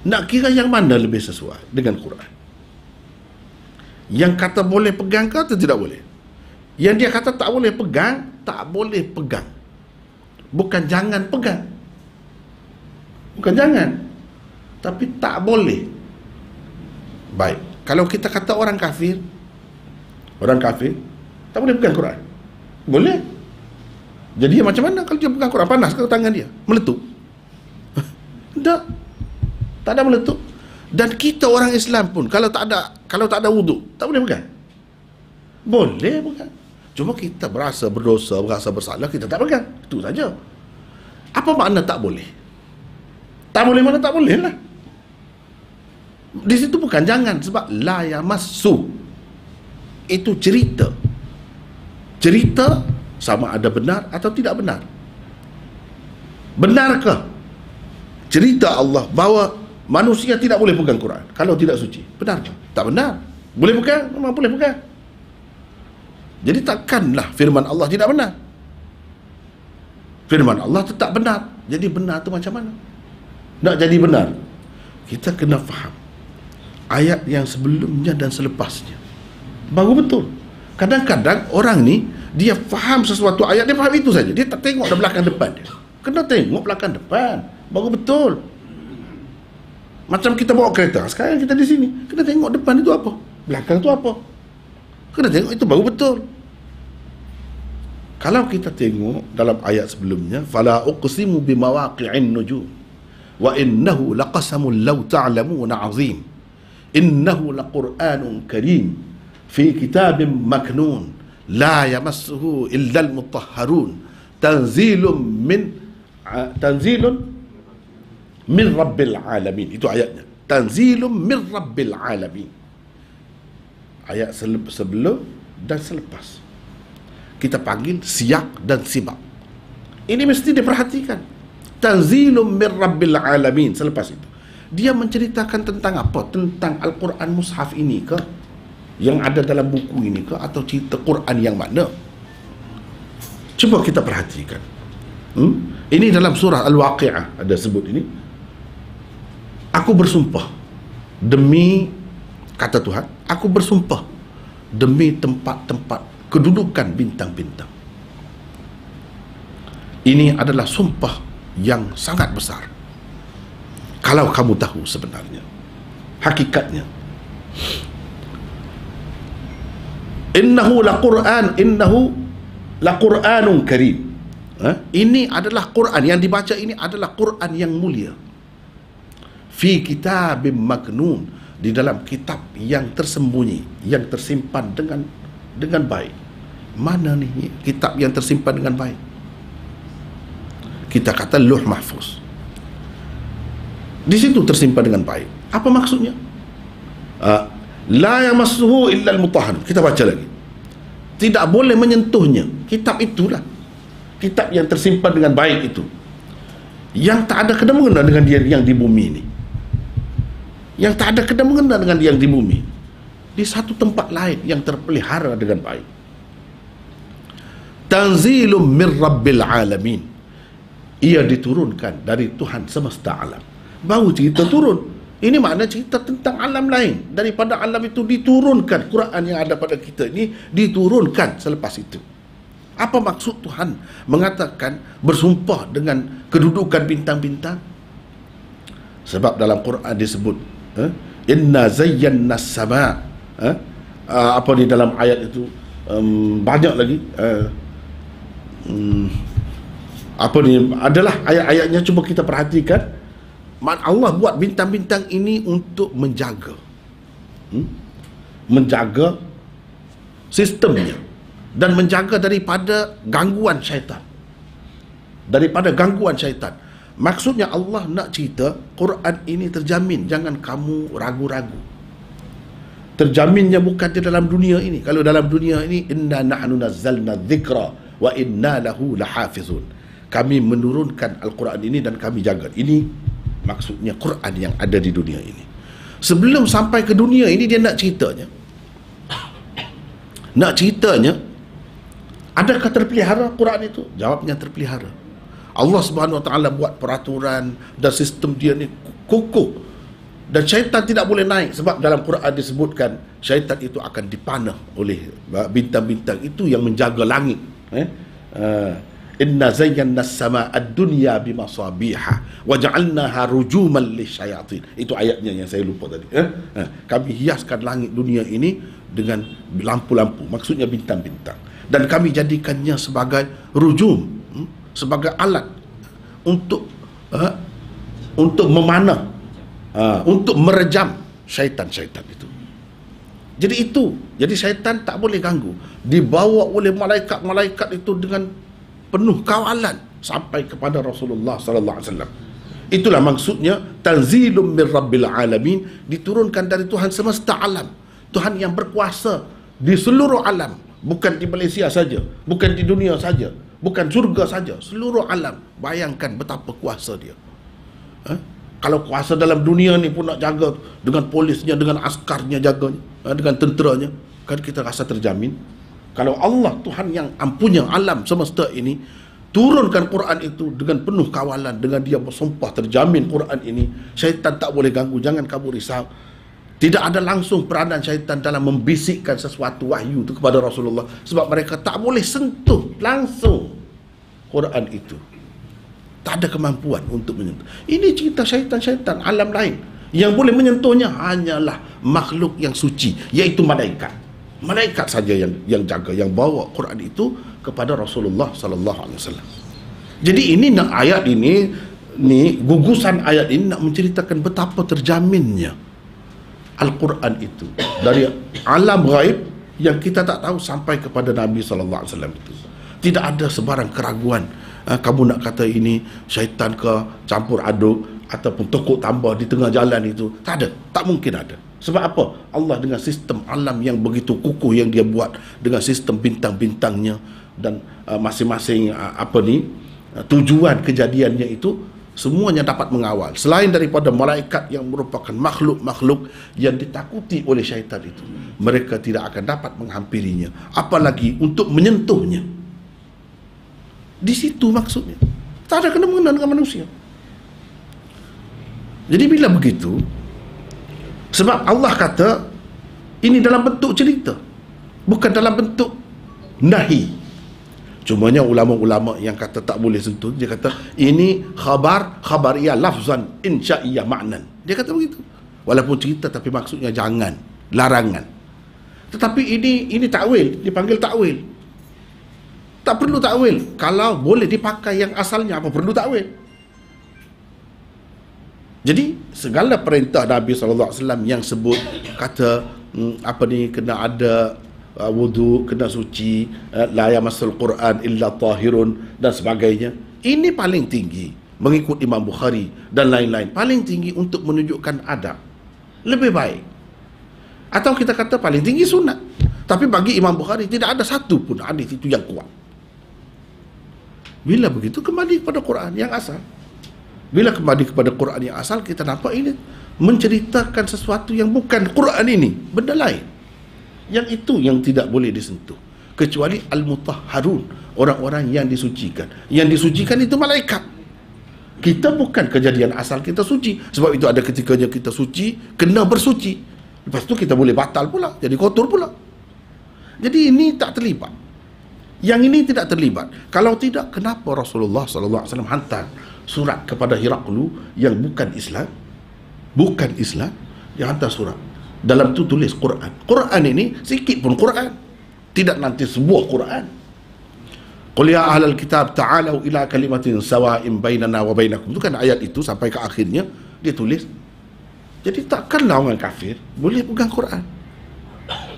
Nak kira yang mana lebih sesuai dengan Quran? Yang kata boleh pegang ke atau tidak boleh? Yang dia kata tak boleh pegang, tak boleh pegang. Bukan jangan pegang. Bukan jangan. Tapi tak boleh. Baik. Kalau kita kata orang kafir tak boleh pegang Quran. Boleh. Jadi macam mana kalau dia pegang Quran? Panas ke tangan dia? Meletup? Tak. Tak ada meletup. Dan kita orang Islam pun kalau tak ada wuduk, tak boleh pegang. Boleh pegang. Cuma kita berasa berdosa, berasa bersalah, kita tak pegang. Itu saja. Apa makna tak boleh? Tak boleh mana tak boleh lah. Di situ bukan jangan, sebab la yamassu. Itu cerita. Cerita sama ada benar atau tidak benar. Benarkah cerita Allah bahawa manusia tidak boleh pegang Quran kalau tidak suci? Benarkah? Tak benar. Boleh pegang? Memang boleh pegang. Jadi takkanlah firman Allah tidak benar. Firman Allah tetap benar. Jadi benar tu macam mana? Nak jadi benar, kita kena faham ayat yang sebelumnya dan selepasnya. Baru betul. Kadang-kadang orang ni dia faham sesuatu ayat, dia faham itu saja. Dia tak tengok belakang depan dia. Kena tengok belakang depan, baru betul. Macam kita bawa kereta, sekarang kita di sini, kita tengok depan itu apa, belakang itu apa, kita tengok itu baru betul. Kalau kita tengok dalam ayat sebelumnya, fala uqsimu bimawaqi'in nujum wa innahu laqasamun law ta'lamuna 'azim innahu laqur'anun karim fi kitabim maknun la yamassuhu illa al-mutahharun tanzilun min rabbil alamin. Itu ayatnya, tanzilun min rabbil alamin. Ayat sebelum dan selepas kita panggil siyak dan sibak. Ini mesti diperhatikan. Tanzilum min rabbil alamin. Selepas itu dia menceritakan tentang apa? Tentang Al-Quran Mushaf ini ke, yang ada dalam buku ini ke, atau cerita Quran yang mana? Cuba kita perhatikan. Ini dalam surah Al-Waqi'ah ada sebut ini. Aku bersumpah demi, kata Tuhan, aku bersumpah demi tempat-tempat kedudukan bintang-bintang. Ini adalah sumpah yang sangat besar. Kalau kamu tahu sebenarnya hakikatnya. Innahu laqur'anun karim. Ini adalah Quran yang dibaca, ini adalah Quran yang mulia. Fi kitabim maknun, di dalam kitab yang tersembunyi, yang tersimpan dengan baik. Mana nih kitab yang tersimpan dengan baik? Kita kata Lauh Mahfuz. Di situ tersimpan dengan baik. Apa maksudnya? La yamassuhu illa al-mutahharun. Kita baca lagi. Tidak boleh menyentuhnya. Kitab itulah kitab yang tersimpan dengan baik itu, yang tak ada kena mengena dengan dia yang di bumi ini, yang tak ada kena mengena dengan dia yang di bumi, di satu tempat lain yang terpelihara dengan baik. Tanzilum min rabbil alamin. Ia diturunkan dari Tuhan semesta alam. Baru cerita turun. Ini makna cerita tentang alam lain. Daripada alam itu diturunkan. Quran yang ada pada kita ini diturunkan selepas itu. Apa maksud Tuhan mengatakan bersumpah dengan kedudukan bintang-bintang? Sebab dalam Quran disebut inna zayyana as-sama. Apa di dalam ayat itu banyak lagi. Apa ni adalah ayat-ayatnya, cuba kita perhatikan. Allah buat bintang-bintang ini untuk menjaga menjaga sistemnya dan menjaga daripada gangguan syaitan, maksudnya Allah nak cerita Quran ini terjamin, jangan kamu ragu-ragu. Terjaminnya bukan di dalam dunia ini. Kalau dalam dunia ini, inna nahnu nazzalna dzikra wa inna lahu lahafizun, kami menurunkan Al-Quran ini dan kami jaga. Ini maksudnya Quran yang ada di dunia ini. Sebelum sampai ke dunia ini, dia nak ceritanya, adakah terpelihara Quran itu? Jawabnya terpelihara. Allah Subhanahu Wa Taala buat peraturan dan sistem dia ni kokoh, dan syaitan tidak boleh naik. Sebab dalam Quran disebutkan syaitan itu akan dipanah oleh bintang-bintang itu yang menjaga langit. Inna zayyana as-samaa ad-dunya bimasabiha wa ja'alnaha rujuman lisyayatin. Itu ayatnya yang saya lupa tadi. Kami hiaskan langit dunia ini dengan lampu-lampu, maksudnya bintang-bintang, dan kami jadikannya sebagai rujum, sebagai alat untuk memanah, untuk merejam syaitan-syaitan itu. Jadi syaitan tak boleh ganggu. Dibawa oleh malaikat-malaikat itu dengan penuh kawalan sampai kepada Rasulullah sallallahu alaihi wasallam. Itulah maksudnya tanzilum min rabbil alamin, diturunkan dari Tuhan semesta alam, Tuhan yang berkuasa di seluruh alam, bukan di Malaysia saja, bukan di dunia saja, bukan surga saja, seluruh alam. Bayangkan betapa kuasa dia. Kalau kuasa dalam dunia ni pun nak jaga dengan polisnya, dengan askarnya jaganya, dengan tenteranya, kan kita rasa terjamin. Kalau Allah, Tuhan yang punya alam semesta ini, turunkan Quran itu dengan penuh kawalan, dengan dia bersumpah terjamin Quran ini, syaitan tak boleh ganggu. Jangan kamu risau. Tidak ada langsung peranan syaitan dalam membisikkan sesuatu wahyu itu kepada Rasulullah, sebab mereka tak boleh sentuh langsung Quran itu. Tak ada kemampuan untuk menyentuh. Ini cerita syaitan-syaitan alam lain Yang boleh menyentuhnya hanyalah makhluk yang suci, iaitu malaikat. Malaikat saja yang jaga, yang bawa Quran itu kepada Rasulullah sallallahu alaihi wasallam. Jadi ini ayat ini gugusan ayat ini nak menceritakan betapa terjaminnya Al-Quran itu dari alam ghaib yang kita tak tahu sampai kepada Nabi sallallahu alaihi wasallam itu. Tidak ada sebarang keraguan. Kamu nak kata ini syaitan ke, campur aduk ataupun tekuk tambah di tengah jalan itu, tak ada, tak mungkin ada. Sebab apa? Allah dengan sistem alam yang begitu kukuh yang dia buat, dengan sistem bintang-bintangnya dan masing-masing tujuan kejadiannya itu semuanya dapat mengawal. Selain daripada malaikat yang merupakan makhluk-makhluk yang ditakuti oleh syaitan itu, mereka tidak akan dapat menghampirinya, apalagi untuk menyentuhnya. Di situ maksudnya. Tak ada kena-mengena dengan manusia. Jadi bila begitu, sebab Allah kata ini dalam bentuk cerita, bukan dalam bentuk nahi. Cumanya ulama-ulama yang kata tak boleh sentuh, dia kata ini khabar ia lafzan insya'iyah ma'nan. Dia kata begitu. Walaupun cerita tapi maksudnya jangan, larangan. Tetapi ini takwil, dipanggil takwil. Tak perlu takwil. Kalau boleh dipakai yang asalnya, apa perlu takwil? Jadi segala perintah Nabi SAW yang sebut kata kena ada wudu, kena suci, la yamassul Quran illa tahirun dan sebagainya, ini paling tinggi mengikut Imam Bukhari dan lain-lain, paling tinggi untuk menunjukkan adab, lebih baik. Atau kita kata paling tinggi sunat. Tapi bagi Imam Bukhari tidak ada satu pun hadis itu yang kuat. Bila begitu kembali kepada Quran yang asal. Bila kembali kepada Quran yang asal, kita nampak ini menceritakan sesuatu yang bukan Quran ini, benda lain. Yang itu yang tidak boleh disentuh, kecuali al-mutahharun, orang-orang yang disucikan. Yang disucikan itu malaikat. Kita bukan kejadian asal kita suci. Sebab itu ada ketikanya kita suci, kena bersuci. Lepas tu kita boleh batal pula, jadi kotor pula. Jadi ini tak terlibat. Yang ini tidak terlibat. Kalau tidak, kenapa Rasulullah SAW hantar surat kepada Heraklu yang bukan Islam? Bukan Islam, dia hantar surat. Dalam tu tulis Quran. Quran ini sikit pun Quran. Tidak nanti sebuah Quran. Qul ya ahlal kitab ta'alau ila kalimatin sawa'in bainana wa bainakum. Itu kan ayat itu sampai ke akhirnya dia tulis. Jadi takkanlah orang kafir boleh pegang Quran.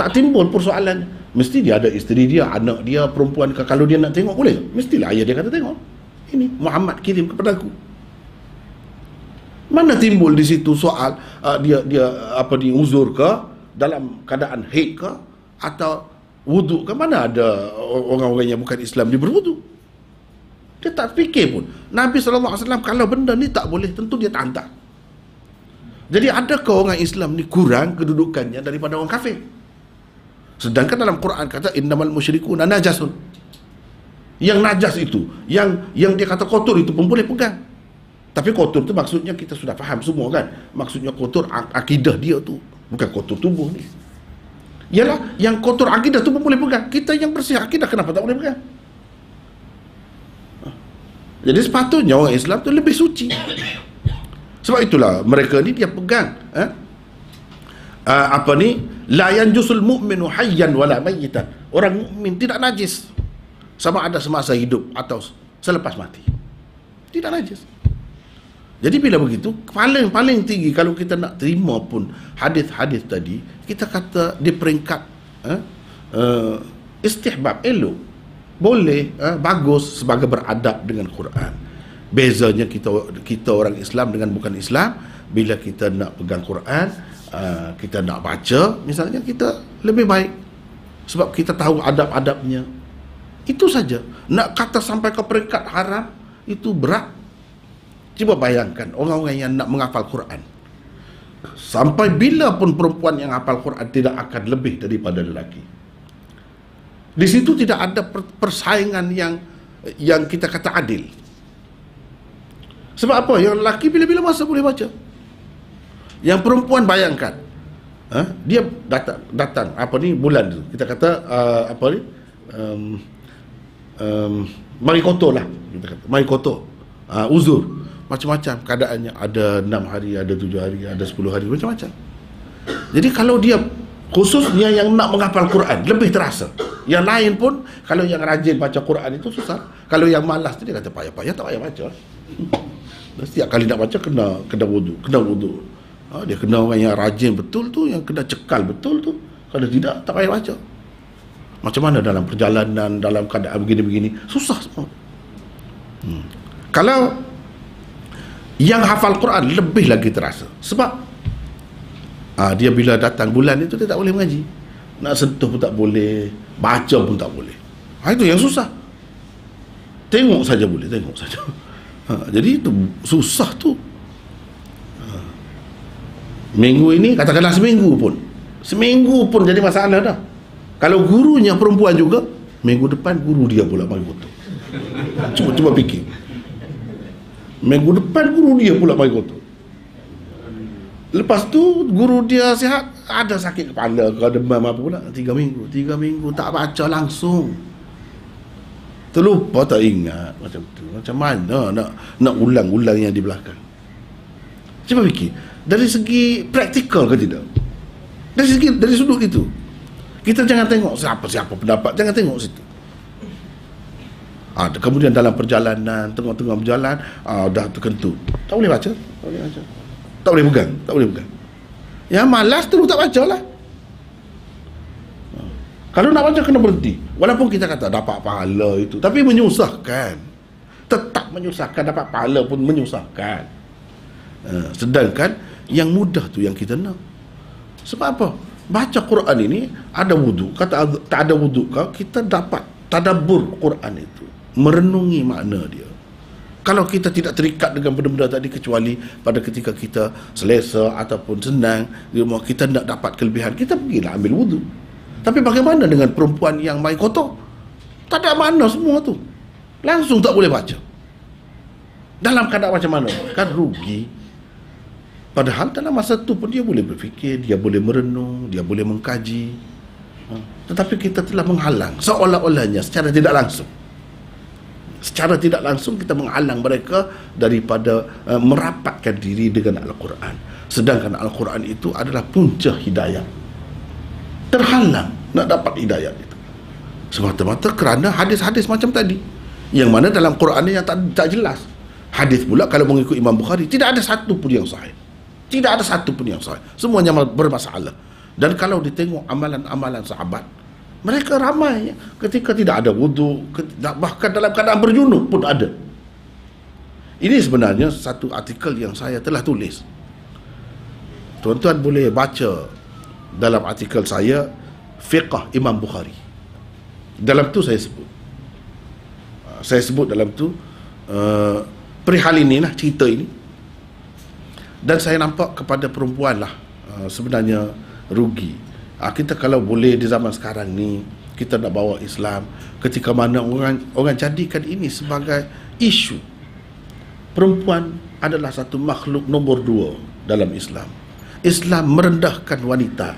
Tak timbul persoalannya. Mesti dia ada isteri dia, anak dia, perempuan ke, kalau dia nak tengok boleh. Mestilah ayah dia kata tengok. Ini Muhammad kirim kepada aku. Mana timbul di situ soal dia uzur ke, dalam keadaan haid ke, atau wuduk ke? Mana ada orang-orang yang bukan Islam dia berwuduk? Dia tak fikir pun. Nabi SAW kalau benda ni tak boleh, tentu dia tak hantar. Jadi adakah orang Islam ni kurang kedudukannya daripada orang kafir? Sedangkan dalam Quran kata innamal musyrikuna najasun. Yang najas itu, yang dia kata kotor itu pun boleh pegang. Tapi kotor tu maksudnya kita sudah faham semua kan. Maksudnya kotor akidah dia tu, bukan kotor tubuh ni. Yalah, yang kotor akidah tu pun boleh pegang. Kita yang bersih akidah kenapa tak boleh pegang? Jadi sepatutnya orang Islam tu lebih suci. Sebab itulah mereka ni dia pegang la yanjusul mu'minu hayyan wala mayyitan. Orang mukmin tidak najis sama ada semasa hidup atau selepas mati. Tidak najis. Jadi bila begitu, paling tinggi kalau kita nak terima pun hadis-hadis tadi, kita kata di peringkat istihbab, elok, boleh, bagus sebagai beradab dengan Quran. Bezanya kita orang Islam dengan bukan Islam, bila kita nak pegang Quran, kita nak baca misalnya, kita lebih baik sebab kita tahu adab-adabnya. Itu saja. Nak kata sampai ke peringkat haram itu berat. Cuba bayangkan orang-orang yang nak menghafal Quran, sampai bila pun perempuan yang hafal Quran tidak akan lebih daripada lelaki. Di situ tidak ada persaingan yang kita kata adil. Sebab apa? Yang lelaki bila-bila masa boleh baca. Yang perempuan bayangkan, dia datang bulan tu, kita kata mari kotor lah, kita kata mari kotor, uzur macam-macam keadaannya. Ada 6 hari, ada 7 hari, ada 10 hari, macam-macam. Jadi kalau dia, khususnya yang nak menghafal Quran, lebih terasa. Yang lain pun, kalau yang rajin baca Quran itu susah. Kalau yang malas tu dia kata payah-payah, tak payah baca. Setiap kali nak baca kena wudu, dia kena orang yang rajin betul tu, yang kena cekal betul tu. Kalau tidak, tak payah baca. Macam mana dalam perjalanan, dalam keadaan begini-begini, susah semua. Kalau yang hafal Quran lebih lagi terasa. Sebab dia bila datang bulan itu, dia tak boleh mengaji. Nak sentuh pun tak boleh, baca pun tak boleh. Itu yang susah. Tengok saja boleh, tengok saja. Jadi itu susah tu. Minggu ini, katakanlah seminggu pun jadi masalah dah. Kalau gurunya perempuan juga, minggu depan guru dia pula mari kotor. Cuba fikir. Minggu depan guru dia pula mari kotor. Lepas tu guru dia sihat, ada sakit kepala ke demam apa pula, 3 minggu tak baca langsung. Terlupa, tak ingat macam tu. Macam mana nak ulang-ulang yang di belakang? Cuba fikir. Dari segi praktikal ke tidak? Dari sudut itu. Kita jangan tengok siapa pendapat, jangan tengok situ. Kemudian dalam perjalanan, tengah-tengah berjalan, dah terkentut. Tak boleh baca. Tak boleh pegang. Yang malas terus tak baca lah. Kalau nak baca kena berhenti. Walaupun kita kata dapat pahala itu, tapi menyusahkan. Tetap menyusahkan, dapat pahala pun menyusahkan. Sedangkan yang mudah tu yang kita nak. Sebab apa? Baca Quran ini ada wudu. Kata tak ada wudu kau, kita dapat tadabbur Quran itu, merenungi makna dia. Kalau kita tidak terikat dengan benda-benda tadi, kecuali pada ketika kita selesa ataupun senang, kita nak dapat kelebihan, kita pergilah ambil wudu. Tapi bagaimana dengan perempuan yang main kotor? Tak ada makna semua tu. Langsung tak boleh baca. Dalam keadaan macam mana? Kan rugi. Padahal dalam masa tu pun dia boleh berfikir, dia boleh merenung, dia boleh mengkaji. Tetapi kita telah menghalang, seolah-olahnya secara tidak langsung. Secara tidak langsung kita menghalang mereka daripada merapatkan diri dengan Al-Quran. Sedangkan Al-Quran itu adalah punca hidayah. Terhalang nak dapat hidayah itu semata-mata kerana hadis-hadis macam tadi, yang mana dalam Quran yang tak jelas. Hadis pula kalau mengikut Imam Bukhari, tidak ada satu pun yang sahih. Tidak ada satu pun yang sahih. Semuanya bermasalah. Dan kalau ditengok amalan-amalan sahabat, mereka ramai ketika tidak ada wudu, bahkan dalam keadaan berjunub pun ada. Ini sebenarnya satu artikel yang saya telah tulis. Tuan-tuan boleh baca dalam artikel saya, Fiqh Imam Bukhari. Dalam tu saya sebut dalam tu perihal ini lah, cerita ini. Dan saya nampak kepada perempuan lah sebenarnya rugi. Kita kalau boleh di zaman sekarang ni, kita nak bawa Islam, ketika mana orang jadikan ini sebagai isu. Perempuan adalah satu makhluk nombor 2 dalam Islam. Islam merendahkan wanita.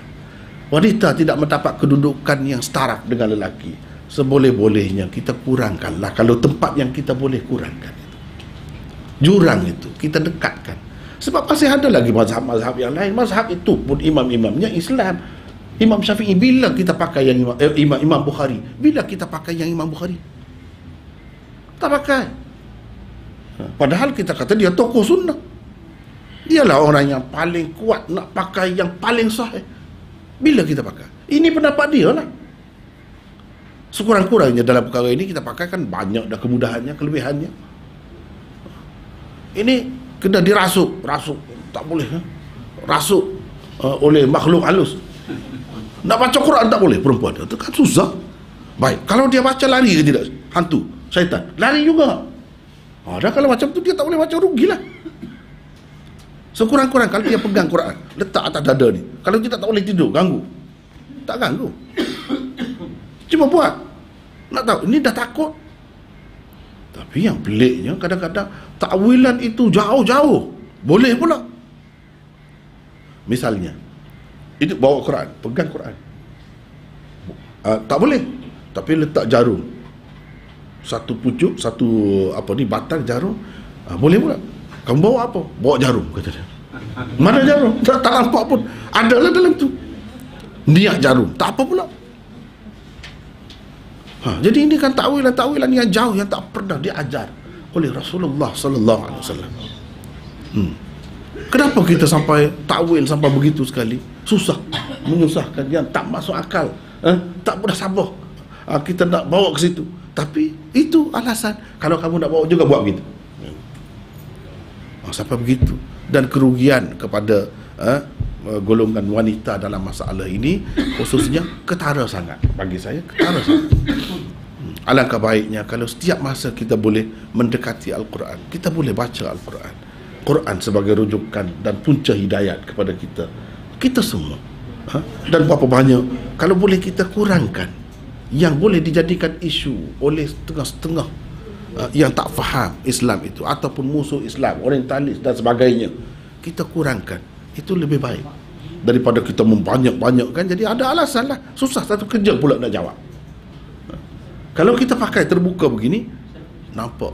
Wanita tidak mendapat kedudukan yang setara dengan lelaki. Seboleh-bolehnya kita kurangkanlah. Kalau tempat yang kita boleh kurangkan itu, jurang itu kita dekatkan. Sebab masih ada lagi mazhab-mazhab yang lain. Mazhab itu pun imam-imamnya Islam. Imam Syafi'i, bila kita pakai yang Imam Bukhari? Bila kita pakai yang Imam Bukhari? Tak pakai. Padahal kita kata dia tokoh sunnah. Dialah orang yang paling kuat nak pakai yang paling sahih. Bila kita pakai? Ini pendapat dia lah. Sekurang-kurangnya dalam perkara ini kita pakai kan banyak dah kemudahannya, kelebihannya. Ini kena dirasuk, tak boleh. Rasuk oleh makhluk halus. Nak baca Quran tak boleh perempuan. Itu kan susah. Baik, kalau dia baca lari ke tidak? Hantu, syaitan, lari juga. Dah kalau macam tu dia tak boleh baca, rugilah. Sekurang-kurang kalau dia pegang Quran, letak atas dada ni, kalau tidak tak boleh tidur, ganggu. Tak ganggu. Cuma buat. Nak tahu, ini dah takut. Tapi yang peliknya kadang-kadang takwilan itu jauh-jauh. Boleh pula. Misalnya, itu bawa Quran, pegang Quran. Tak boleh. Tapi letak jarum. Satu pucuk, satu batang jarum, boleh pula. Kamu bawa apa? Bawa jarum, kata dia. Mana jarum? Tak nampak pun. Adalah dalam tu. Niat jarum. Tak apa pula. Jadi ini kan takwilan yang jauh, yang tak pernah diajar oleh Rasulullah sallallahu alaihi wasallam. Kenapa kita sampai takwil sampai begitu sekali? Susah, menyusahkan, yang tak masuk akal, tak mudah sabar. Kita nak bawa ke situ. Tapi itu alasan. Kalau kamu nak bawa juga buat begitu. Sampai begitu. Dan kerugian kepada golongan wanita dalam masalah ini khususnya ketara sangat. Bagi saya ketara sangat. Alangkah baiknya kalau setiap masa kita boleh mendekati Al-Quran, kita boleh baca Al-Quran. Quran sebagai rujukan dan punca hidayat kepada kita semua. Dan berapa banyak kalau boleh kita kurangkan yang boleh dijadikan isu oleh setengah-setengah yang tak faham Islam itu, ataupun musuh Islam, orientalis dan sebagainya, kita kurangkan. Itu lebih baik daripada kita membanyak-banyakkan. Jadi ada alasan lah, susah satu kerja pula nak jawab. Kalau kita pakai terbuka begini, nampak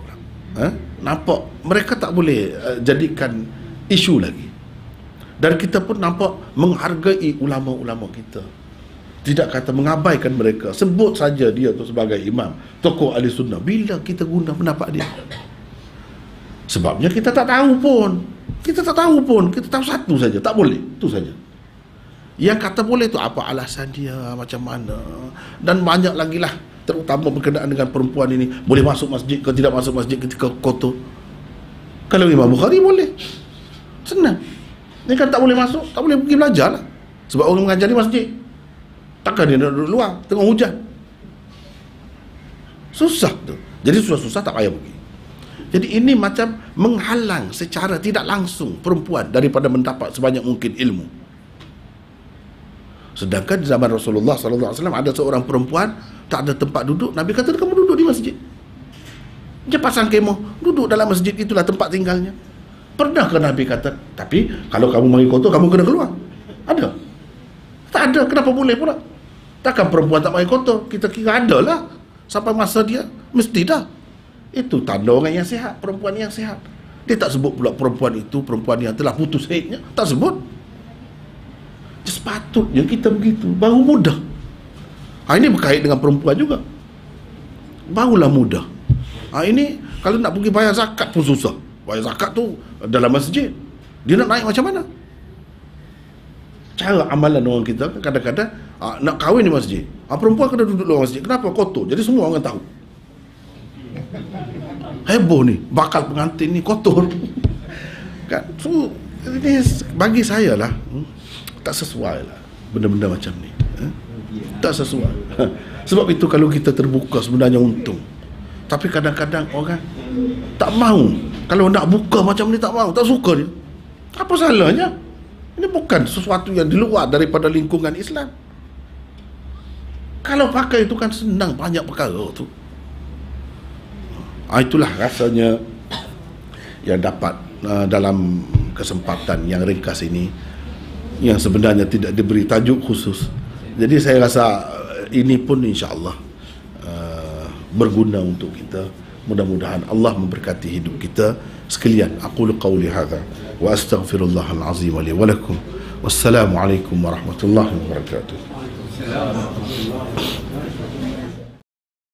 nampak mereka tak boleh jadikan isu lagi. Dan kita pun nampak menghargai ulama-ulama kita, tidak kata mengabaikan mereka. Sebut saja dia tu sebagai imam, tokoh ahli sunnah. Bila kita guna pendapat dia? Sebabnya kita tak tahu pun. Kita tahu satu saja, tak boleh. Itu saja. Yang kata boleh tu apa alasan dia, macam mana. Dan banyak lagi lah, terutama berkenaan dengan perempuan ini. Boleh masuk masjid ke tidak masuk masjid ketika kotor. Kalau Imam Bukhari boleh, senang. Ini kan tak boleh masuk, tak boleh pergi belajar lah. Sebab orang mengajar di masjid. Takkan dia nak duduk luar tengah hujan? Susah tu. Jadi susah tak payah pergi. Jadi ini macam menghalang secara tidak langsung perempuan daripada mendapat sebanyak mungkin ilmu. Sedangkan di zaman Rasulullah sallallahu alaihi wasallam ada seorang perempuan tak ada tempat duduk. Nabi kata, kamu duduk di masjid. Dia pasang kemah, duduk dalam masjid, itulah tempat tinggalnya. Pernahkah Nabi kata, tapi kalau kamu mari kotor, kamu kena keluar? Ada? Tak ada. Kenapa boleh pula? Takkan perempuan tak mari kotor? Kita kira ada lah. Sampai masa dia, mesti dah. Itu tanda orang yang sihat, perempuan yang sihat. Dia tak sebut pula perempuan itu perempuan yang telah putus haidnya. Tak sebut. Sepatutnya kita begitu, baru mudah. Ini berkait dengan perempuan juga. Barulah mudah. Ini kalau nak pergi bayar zakat pun susah. Bayar zakat tu dalam masjid. Dia nak naik macam mana? Cara amalan orang kita kadang-kadang nak kahwin di masjid, perempuan kena duduk luar masjid. Kenapa? Kotor. Jadi semua orang tahu. Heboh ni, bakal pengantin ni kotor. Kan? So, ini bagi saya lah, tak sesuai lah benda-benda macam ni. Tak sesuai. Sebab itu kalau kita terbuka sebenarnya untung. Tapi kadang-kadang orang tak mahu. Kalau nak buka macam ni tak mahu, tak suka dia. Apa salahnya? Ini bukan sesuatu yang di luar daripada lingkungan Islam. Kalau pakai itu kan senang, banyak perkara tu. Itulah rasanya yang dapat dalam kesempatan yang ringkas ini, yang sebenarnya tidak diberi tajuk khusus. Jadi saya rasa ini pun insya-Allah berguna untuk kita. Mudah-mudahan Allah memberkati hidup kita sekalian. Aqulu qawli hadza wa astaghfirullahal azim li wa lakum. Wassalamu alaikum warahmatullahi wabarakatuh.